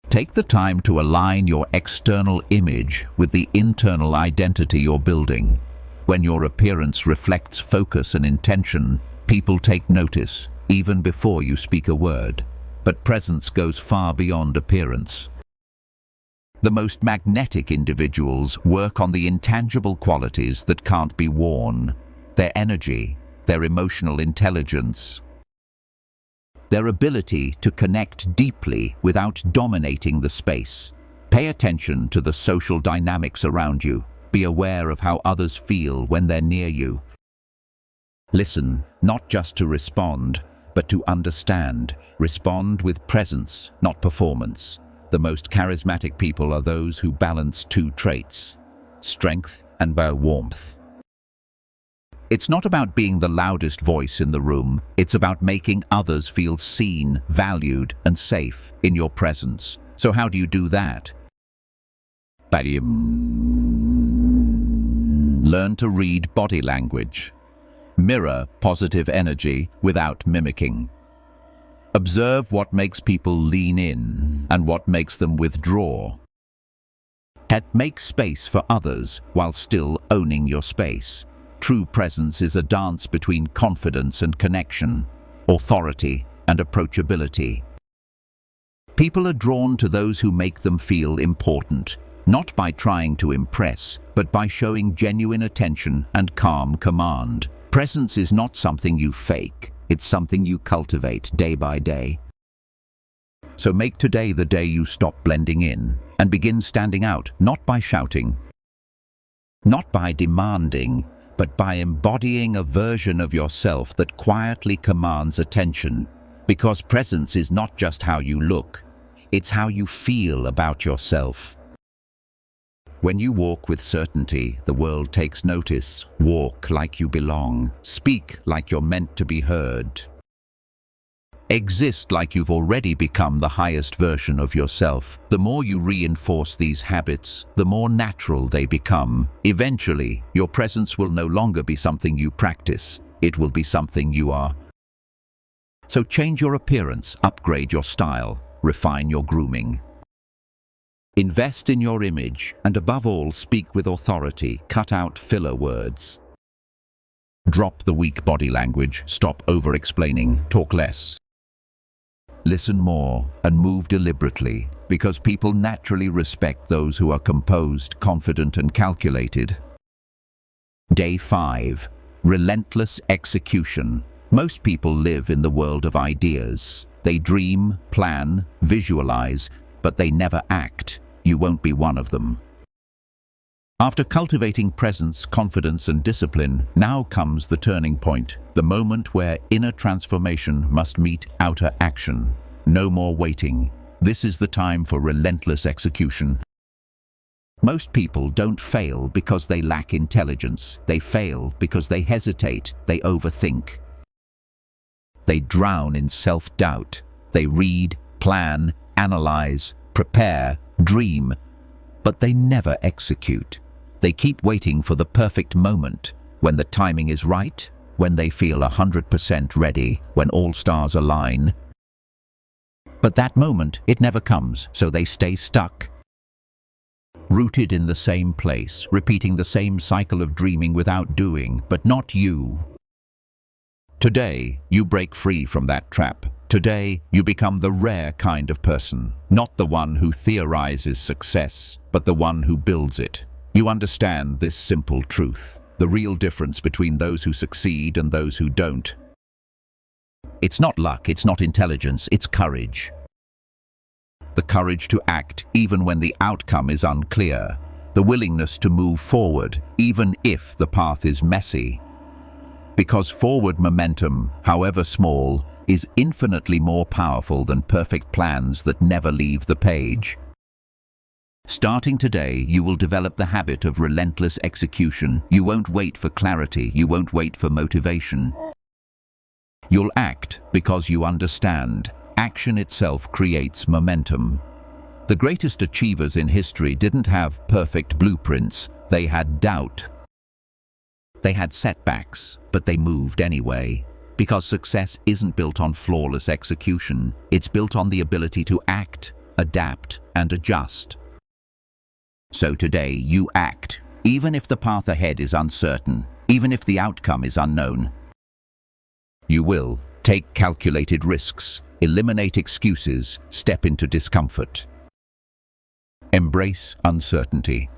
Take the time to align your external image with the internal identity you're building. When your appearance reflects focus and intention, people take notice, even before you speak a word. But presence goes far beyond appearance. The most magnetic individuals work on the intangible qualities that can't be worn: their energy, their emotional intelligence, their ability to connect deeply without dominating the space. Pay attention to the social dynamics around you. Be aware of how others feel when they're near you. Listen, not just to respond, but to understand. Respond with presence, not performance. The most charismatic people are those who balance two traits: strength and warmth. It's not about being the loudest voice in the room, it's about making others feel seen, valued, and safe in your presence. So how do you do that? Learn to read body language. Mirror positive energy without mimicking. Observe what makes people lean in and what makes them withdraw. Make space for others while still owning your space. True presence is a dance between confidence and connection, authority and approachability. People are drawn to those who make them feel important, not by trying to impress, but by showing genuine attention and calm command. Presence is not something you fake, it's something you cultivate day by day. So make today the day you stop blending in and begin standing out, not by shouting, not by demanding, but by embodying a version of yourself that quietly commands attention. Because presence is not just how you look, it's how you feel about yourself. When you walk with certainty, the world takes notice. Walk like you belong. Speak like you're meant to be heard. Exist like you've already become the highest version of yourself. The more you reinforce these habits, the more natural they become. Eventually, your presence will no longer be something you practice. It will be something you are. So change your appearance, upgrade your style, refine your grooming. Invest in your image, and above all, speak with authority. Cut out filler words. Drop the weak body language. Stop over-explaining. Talk less. Listen more and move deliberately, because people naturally respect those who are composed, confident, and calculated. Day 5. Relentless execution. Most people live in the world of ideas. They dream, plan, visualize, but they never act. You won't be one of them. After cultivating presence, confidence, and discipline, now comes the turning point, the moment where inner transformation must meet outer action. No more waiting. This is the time for relentless execution. Most people don't fail because they lack intelligence. They fail because they hesitate, they overthink. They drown in self-doubt. They read, plan, analyze, prepare, dream, but they never execute. They keep waiting for the perfect moment, when the timing is right, when they feel 100% ready, when all stars align. But that moment, it never comes, so they stay stuck. Rooted in the same place, repeating the same cycle of dreaming without doing, but not you. Today, you break free from that trap. Today, you become the rare kind of person, not the one who theorizes success, but the one who builds it. You understand this simple truth, the real difference between those who succeed and those who don't. It's not luck, it's not intelligence, it's courage. The courage to act even when the outcome is unclear. The willingness to move forward, even if the path is messy. Because forward momentum, however small, is infinitely more powerful than perfect plans that never leave the page. Starting today, you will develop the habit of relentless execution. You won't wait for clarity, you won't wait for motivation. You'll act because you understand. Action itself creates momentum. The greatest achievers in history didn't have perfect blueprints, they had doubt. They had setbacks, but they moved anyway. Because success isn't built on flawless execution, it's built on the ability to act, adapt, and adjust. So today, you act, even if the path ahead is uncertain, even if the outcome is unknown. You will take calculated risks, eliminate excuses, step into discomfort. Embrace uncertainty.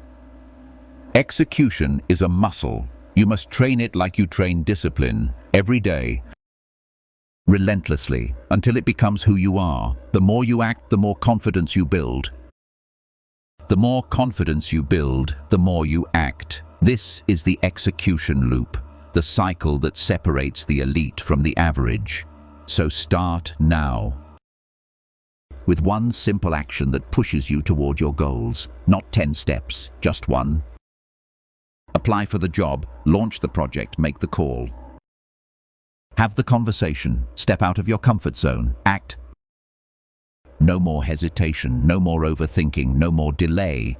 Execution is a muscle. You must train it like you train discipline, every day, relentlessly, until it becomes who you are. The more you act, the more confidence you build. The more confidence you build, the more you act. This is the execution loop, the cycle that separates the elite from the average. So start now. With one simple action that pushes you toward your goals, not 10 steps, just one. Apply for the job, launch the project, make the call. Have the conversation, step out of your comfort zone, act. No more hesitation, no more overthinking, no more delay.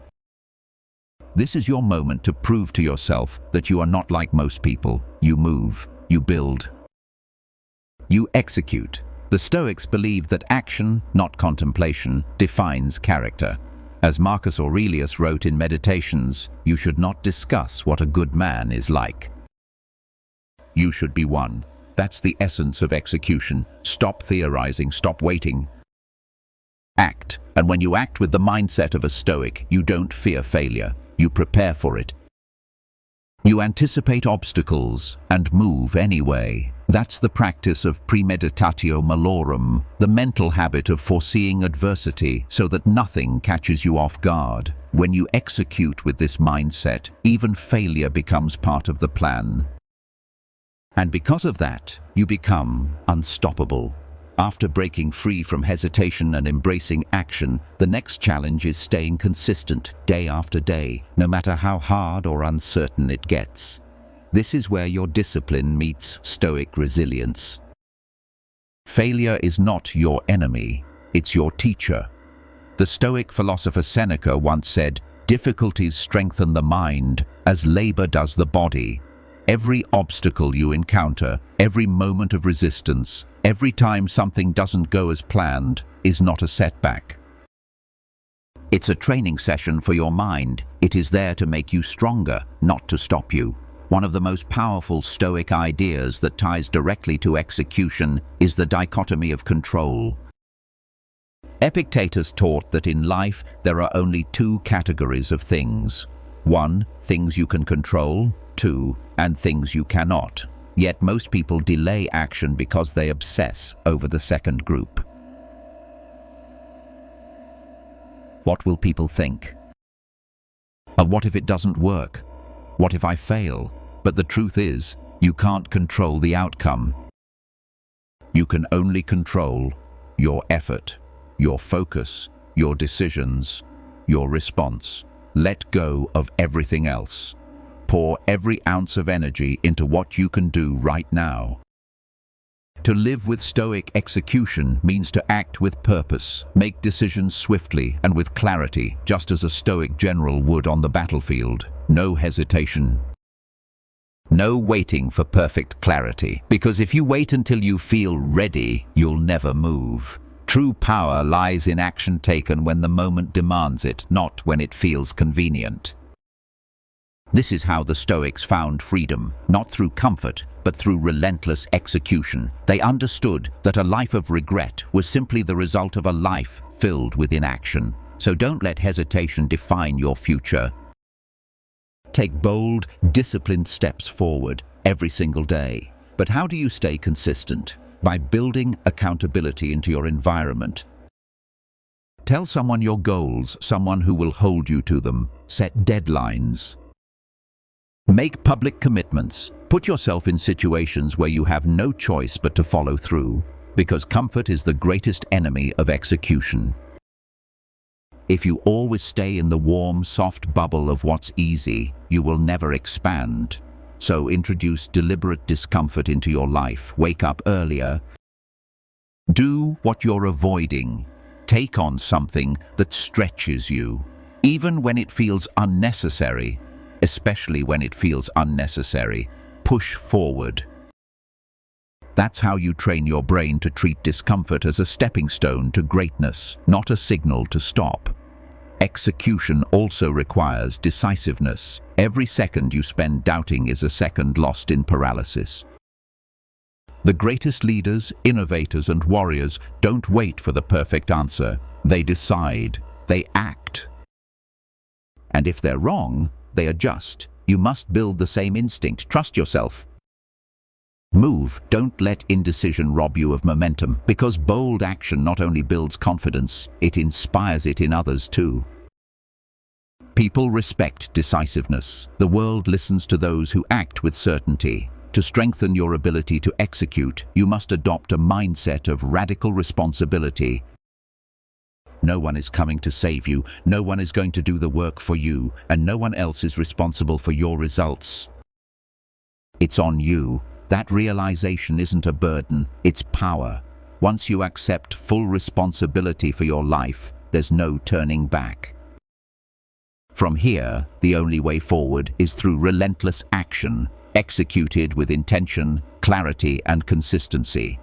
This is your moment to prove to yourself that you are not like most people. You move, you build. You execute. The Stoics believed that action, not contemplation, defines character. As Marcus Aurelius wrote in Meditations, you should not discuss what a good man is like. You should be one. That's the essence of execution. Stop theorizing, stop waiting. Act. And when you act with the mindset of a Stoic, you don't fear failure. You prepare for it. You anticipate obstacles and move anyway. That's the practice of premeditatio malorum, the mental habit of foreseeing adversity so that nothing catches you off guard. When you execute with this mindset, even failure becomes part of the plan. And because of that, you become unstoppable. After breaking free from hesitation and embracing action, the next challenge is staying consistent day after day, no matter how hard or uncertain it gets. This is where your discipline meets Stoic resilience. Failure is not your enemy, it's your teacher. The Stoic philosopher Seneca once said, "Difficulties strengthen the mind as labor does the body." Every obstacle you encounter, every moment of resistance, every time something doesn't go as planned, is not a setback. It's a training session for your mind. It is there to make you stronger, not to stop you. One of the most powerful Stoic ideas that ties directly to execution is the dichotomy of control. Epictetus taught that in life there are only two categories of things: 1. Things you can control. 2. And things you cannot. Yet most people delay action because they obsess over the second group. What will people think? What if it doesn't work? What if I fail? But the truth is, you can't control the outcome. You can only control your effort, your focus, your decisions, your response. Let go of everything else. Pour every ounce of energy into what you can do right now. To live with Stoic execution means to act with purpose, make decisions swiftly and with clarity, just as a Stoic general would on the battlefield. No hesitation. No waiting for perfect clarity, because if you wait until you feel ready, you'll never move. True power lies in action taken when the moment demands it, not when it feels convenient. This is how the Stoics found freedom, not through comfort, but through relentless execution. They understood that a life of regret was simply the result of a life filled with inaction. So don't let hesitation define your future. Take bold, disciplined steps forward every single day. But how do you stay consistent? By building accountability into your environment. Tell someone your goals, someone who will hold you to them. Set deadlines. Make public commitments. Put yourself in situations where you have no choice but to follow through, because comfort is the greatest enemy of execution. If you always stay in the warm, soft bubble of what's easy, you will never expand. So introduce deliberate discomfort into your life. Wake up earlier. Do what you're avoiding. Take on something that stretches you, even when it feels unnecessary. Especially when it feels unnecessary. Push forward. That's how you train your brain to treat discomfort as a stepping stone to greatness, not a signal to stop. Execution also requires decisiveness. Every second you spend doubting is a second lost in paralysis. The greatest leaders, innovators, and warriors don't wait for the perfect answer. They decide. They act. And if they're wrong, they adjust. You must build the same instinct. Trust yourself. Move. Don't let indecision rob you of momentum, because bold action not only builds confidence, it inspires it in others too. People respect decisiveness. The world listens to those who act with certainty. To strengthen your ability to execute, you must adopt a mindset of radical responsibility. No one is coming to save you, no one is going to do the work for you, and no one else is responsible for your results. It's on you. That realization isn't a burden, it's power. Once you accept full responsibility for your life, there's no turning back. From here, the only way forward is through relentless action, executed with intention, clarity, and consistency.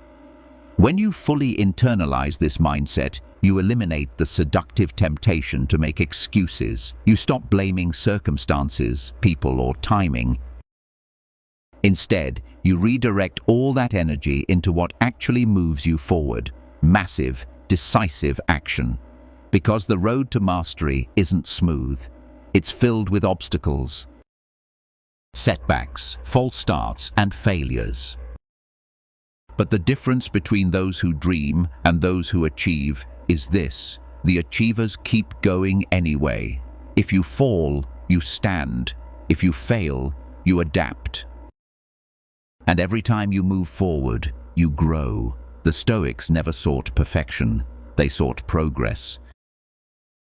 When you fully internalize this mindset, you eliminate the seductive temptation to make excuses. You stop blaming circumstances, people, or timing. Instead, you redirect all that energy into what actually moves you forward. Massive, decisive action. Because the road to mastery isn't smooth. It's filled with obstacles, setbacks, false starts, and failures. But the difference between those who dream and those who achieve is this: the achievers keep going anyway. If you fall, you stand. If you fail, you adapt. And every time you move forward, you grow. The Stoics never sought perfection, they sought progress.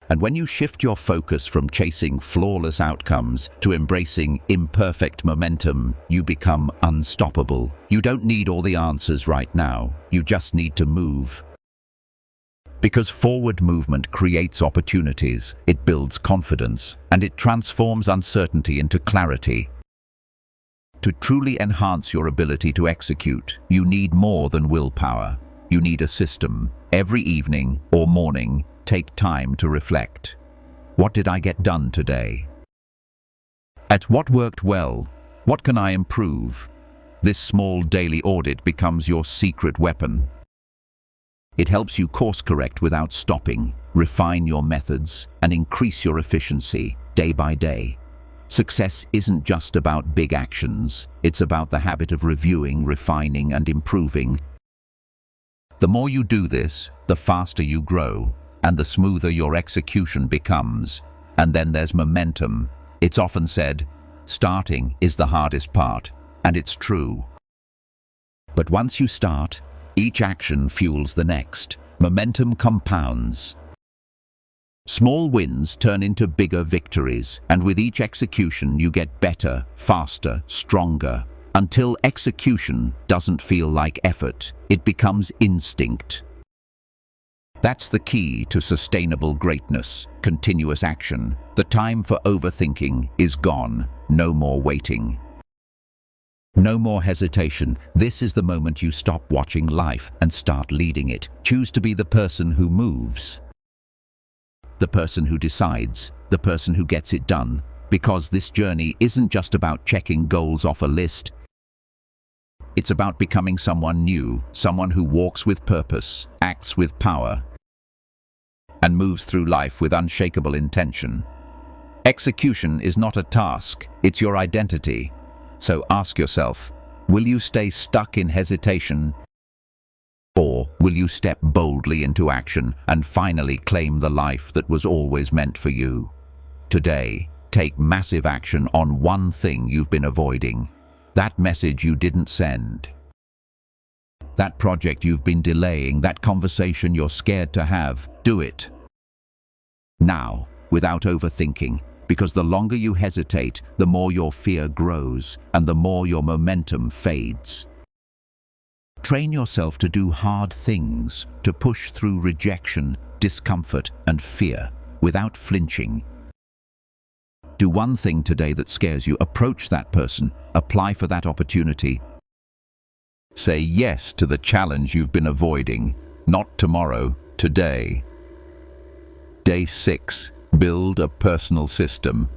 And when you shift your focus from chasing flawless outcomes to embracing imperfect momentum, you become unstoppable. You don't need all the answers right now, you just need to move. Because forward movement creates opportunities, it builds confidence, and it transforms uncertainty into clarity. To truly enhance your ability to execute, you need more than willpower. You need a system. Every evening or morning, take time to reflect. What did I get done today? At what worked well? What can I improve? This small daily audit becomes your secret weapon. It helps you course correct without stopping, refine your methods, and increase your efficiency day by day. Success isn't just about big actions, it's about the habit of reviewing, refining, and improving. The more you do this, the faster you grow, and the smoother your execution becomes. And then there's momentum. It's often said, starting is the hardest part, and it's true. But once you start, each action fuels the next. Momentum compounds. Small wins turn into bigger victories, and with each execution you get better, faster, stronger, until execution doesn't feel like effort, it becomes instinct. That's the key to sustainable greatness, continuous action. The time for overthinking is gone. No more waiting. No more hesitation. This is the moment you stop watching life and start leading it. Choose to be the person who moves. The person who decides, the person who gets it done, because this journey isn't just about checking goals off a list. It's about becoming someone new, someone who walks with purpose, acts with power, and moves through life with unshakable intention. Execution is not a task, it's your identity. So ask yourself, will you stay stuck in hesitation? Or will you step boldly into action and finally claim the life that was always meant for you? Today, take massive action on one thing you've been avoiding. That message you didn't send. That project you've been delaying, that conversation you're scared to have. Do it. Now, without overthinking, because the longer you hesitate, the more your fear grows and the more your momentum fades. Train yourself to do hard things, to push through rejection, discomfort, and fear without flinching. Do one thing today that scares you. Approach that person. Apply for that opportunity. Say yes to the challenge you've been avoiding. Not tomorrow, today. Day 6. Build a personal system.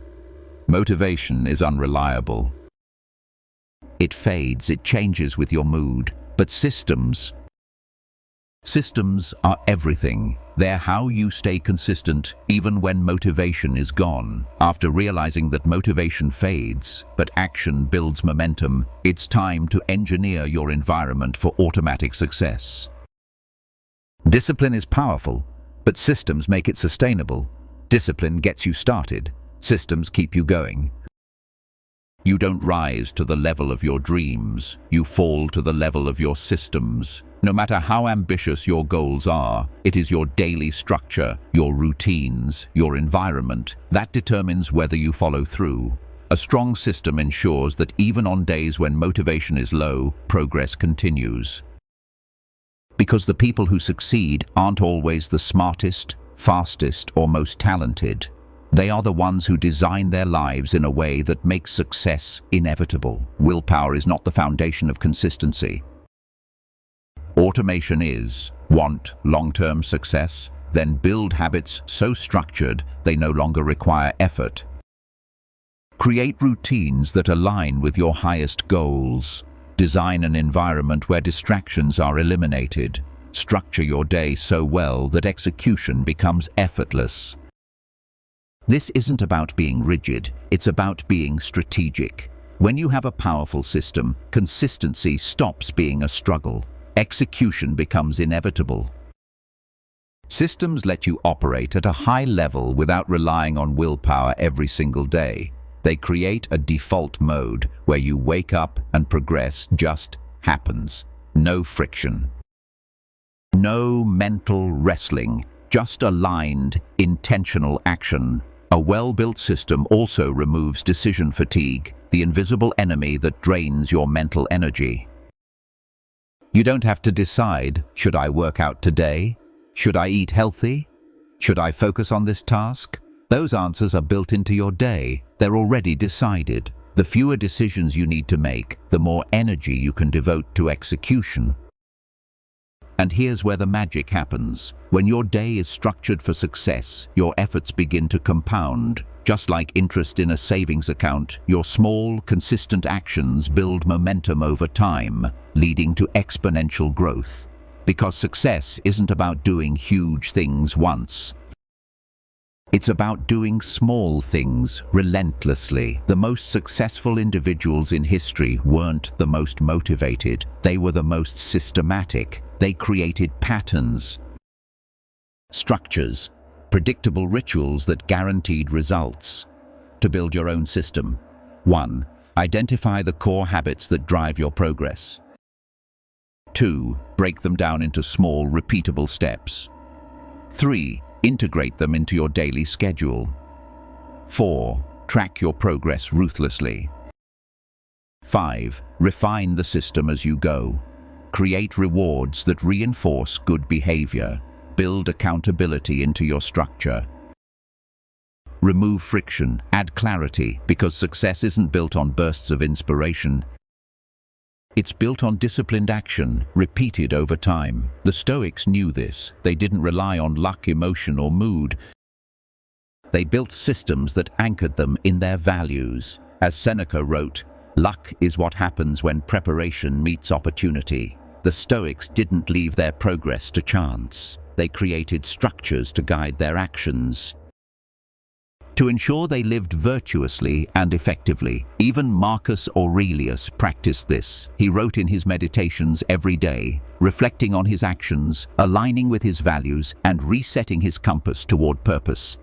Motivation is unreliable. It fades, it changes with your mood. But systems are everything. They're how you stay consistent even when motivation is gone. After realizing that motivation fades, but action builds momentum, it's time to engineer your environment for automatic success. Discipline is powerful, but systems make it sustainable. Discipline gets you started. Systems keep you going. You don't rise to the level of your dreams, you fall to the level of your systems. No matter how ambitious your goals are, it is your daily structure, your routines, your environment that determines whether you follow through. A strong system ensures that even on days when motivation is low, progress continues. Because the people who succeed aren't always the smartest, fastest, or most talented. They are the ones who design their lives in a way that makes success inevitable. Willpower is not the foundation of consistency. Automation is. Want long-term success? Then build habits so structured they no longer require effort. Create routines that align with your highest goals. Design an environment where distractions are eliminated. Structure your day so well that execution becomes effortless. This isn't about being rigid, it's about being strategic. When you have a powerful system, consistency stops being a struggle. Execution becomes inevitable. Systems let you operate at a high level without relying on willpower every single day. They create a default mode where you wake up and progress just happens. No friction. No mental wrestling, just aligned, intentional action. A well-built system also removes decision fatigue, the invisible enemy that drains your mental energy. You don't have to decide, should I work out today? Should I eat healthy? Should I focus on this task? Those answers are built into your day. They're already decided. The fewer decisions you need to make, the more energy you can devote to execution. And here's where the magic happens. When your day is structured for success, your efforts begin to compound. Just like interest in a savings account, your small, consistent actions build momentum over time, leading to exponential growth. Because success isn't about doing huge things once. It's about doing small things relentlessly. The most successful individuals in history weren't the most motivated. They were the most systematic. They created patterns, structures, predictable rituals that guaranteed results. To build your own system. 1. Identify the core habits that drive your progress. 2. Break them down into small, repeatable steps. 3. Integrate them into your daily schedule. 4. Track your progress ruthlessly. 5. Refine the system as you go. Create rewards that reinforce good behavior. Build accountability into your structure. Remove friction, add clarity, because success isn't built on bursts of inspiration. It's built on disciplined action, repeated over time. The Stoics knew this. They didn't rely on luck, emotion, or mood. They built systems that anchored them in their values. As Seneca wrote, "Luck is what happens when preparation meets opportunity." The Stoics didn't leave their progress to chance. They created structures to guide their actions, to ensure they lived virtuously and effectively. Even Marcus Aurelius practiced this. He wrote in his meditations every day, reflecting on his actions, aligning with his values, and resetting his compass toward purpose.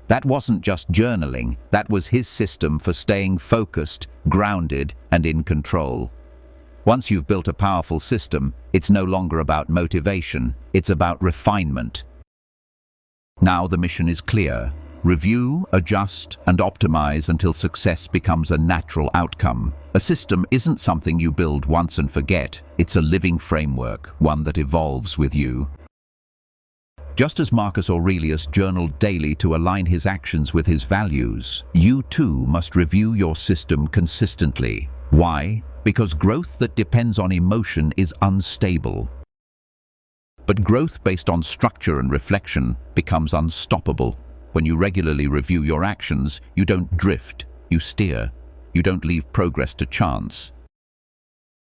That wasn't just journaling, that was his system for staying focused, grounded, and in control. Once you've built a powerful system, it's no longer about motivation, it's about refinement. Now the mission is clear. Review, adjust, and optimize until success becomes a natural outcome. A system isn't something you build once and forget. It's a living framework, one that evolves with you. Just as Marcus Aurelius journaled daily to align his actions with his values, you too must review your system consistently. Why? Because growth that depends on emotion is unstable. But growth based on structure and reflection becomes unstoppable. When you regularly review your actions, you don't drift, you steer. You don't leave progress to chance.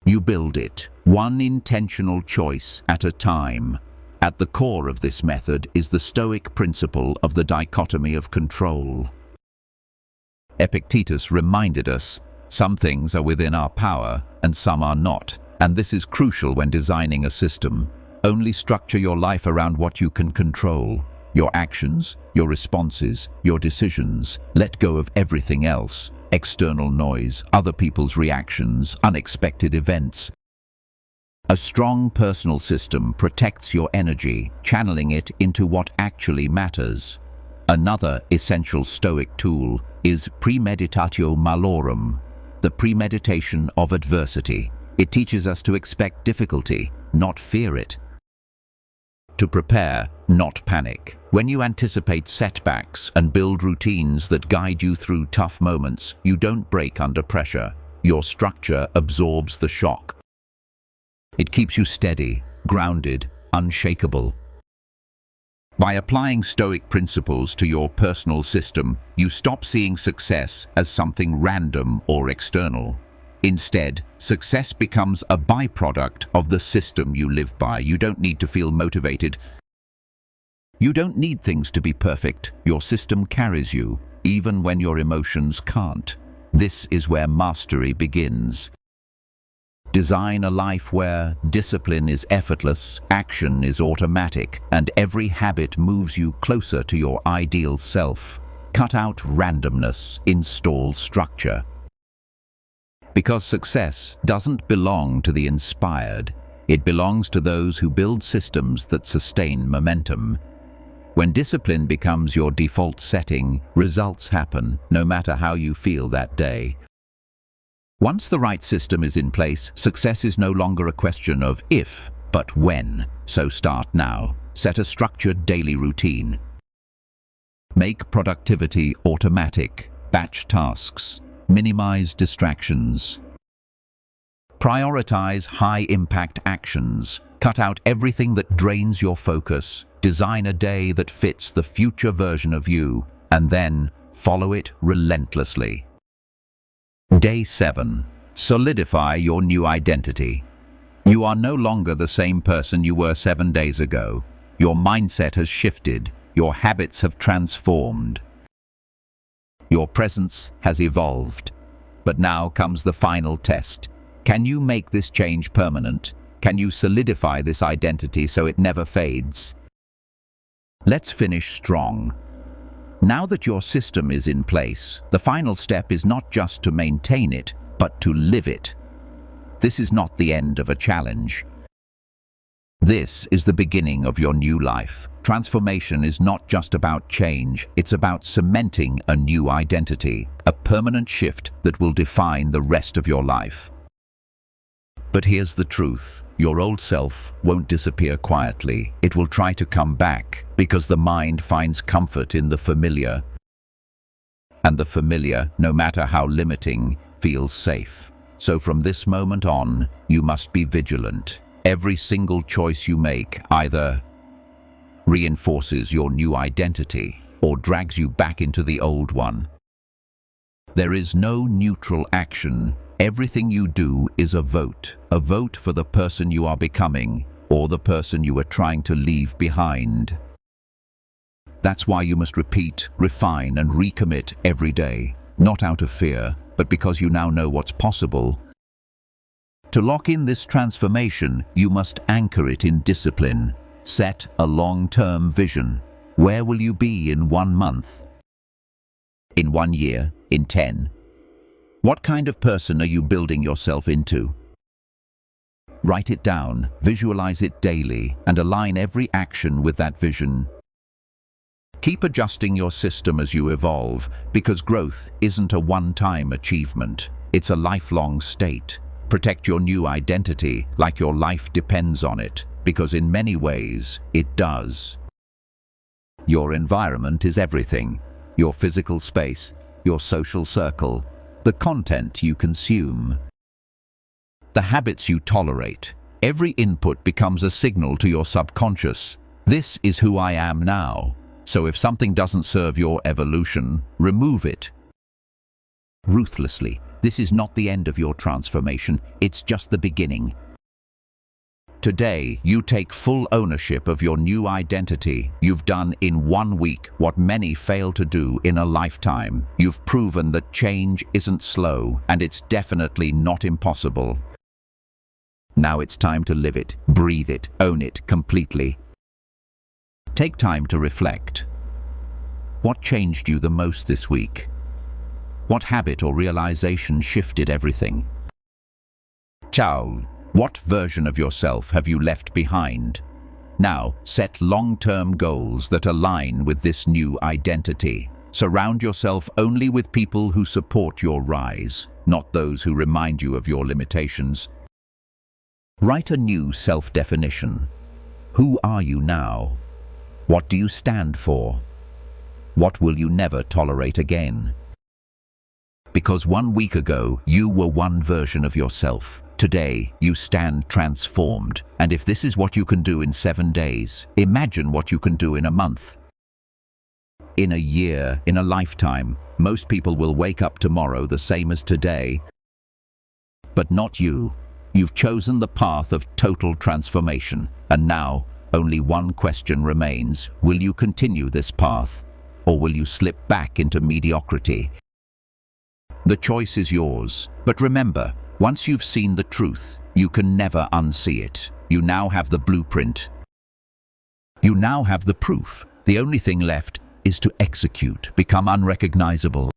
You build it, one intentional choice at a time. At the core of this method is the Stoic principle of the dichotomy of control. Epictetus reminded us, some things are within our power and some are not, and this is crucial when designing a system. Only structure your life around what you can control. Your actions, your responses, your decisions. Let go of everything else. External noise, other people's reactions, unexpected events. A strong personal system protects your energy, channeling it into what actually matters. Another essential Stoic tool is premeditatio malorum, the premeditation of adversity. It teaches us to expect difficulty, not fear it. To prepare, not panic. When you anticipate setbacks and build routines that guide you through tough moments, you don't break under pressure. Your structure absorbs the shock. It keeps you steady, grounded, unshakable. By applying Stoic principles to your personal system, you stop seeing success as something random or external. Instead, success becomes a byproduct of the system you live by. You don't need to feel motivated. You don't need things to be perfect. Your system carries you, even when your emotions can't. This is where mastery begins. Design a life where discipline is effortless, action is automatic, and every habit moves you closer to your ideal self. Cut out randomness, install structure. Because success doesn't belong to the inspired, it belongs to those who build systems that sustain momentum. When discipline becomes your default setting, results happen, no matter how you feel that day. Once the right system is in place, success is no longer a question of if, but when. So start now. Set a structured daily routine. Make productivity automatic. Batch tasks. Minimize distractions. Prioritize high-impact actions. Cut out everything that drains your focus. Design a day that fits the future version of you, and then follow it relentlessly. Day 7. Solidify your new identity. You are no longer the same person you were 7 days ago. Your mindset has shifted. your habits have transformed. Your presence has evolved. But now comes the final test. Can you make this change permanent? Can you solidify this identity so it never fades? Let's finish strong. Now that your system is in place, the final step is not just to maintain it, but to live it. This is not the end of a challenge. This is the beginning of your new life. Transformation is not just about change, it's about cementing a new identity, a permanent shift that will define the rest of your life. But here's the truth. Your old self won't disappear quietly. It will try to come back, because the mind finds comfort in the familiar. And the familiar, no matter how limiting, feels safe. So from this moment on, you must be vigilant. Every single choice you make either reinforces your new identity or drags you back into the old one. There is no neutral action. Everything you do is a vote for the person you are becoming or the person you are trying to leave behind. That's why you must repeat, refine, and recommit every day, not out of fear, but because you now know what's possible. To lock in this transformation, you must anchor it in discipline. Set a long-term vision. Where will you be in 1 month? In 1 year? In 10? What kind of person are you building yourself into? Write it down, visualize it daily, and align every action with that vision. Keep adjusting your system as you evolve, because growth isn't a one-time achievement. It's a lifelong state. Protect your new identity like your life depends on it, because in many ways, it does. Your environment is everything. Your physical space, your social circle, the content you consume, the habits you tolerate. Every input becomes a signal to your subconscious. This is who I am now. So if something doesn't serve your evolution, remove it. Ruthlessly. This is not the end of your transformation, it's just the beginning. Today, you take full ownership of your new identity. You've done in 1 week what many fail to do in a lifetime. You've proven that change isn't slow, and it's definitely not impossible. Now it's time to live it, breathe it, own it completely. Take time to reflect. What changed you the most this week? What habit or realization shifted everything? Ciao. What version of yourself have you left behind? Now, set long-term goals that align with this new identity. Surround yourself only with people who support your rise, not those who remind you of your limitations. Write a new self-definition. Who are you now? What do you stand for? What will you never tolerate again? Because 1 week ago, you were one version of yourself. Today, you stand transformed. And if this is what you can do in 7 days, imagine what you can do in a month. In a year, in a lifetime, most people will wake up tomorrow the same as today. But not you. You've chosen the path of total transformation. And now, only one question remains. Will you continue this path? Or will you slip back into mediocrity? The choice is yours. But remember, once you've seen the truth, you can never unsee it. You now have the blueprint. You now have the proof. The only thing left is to execute, become unrecognizable.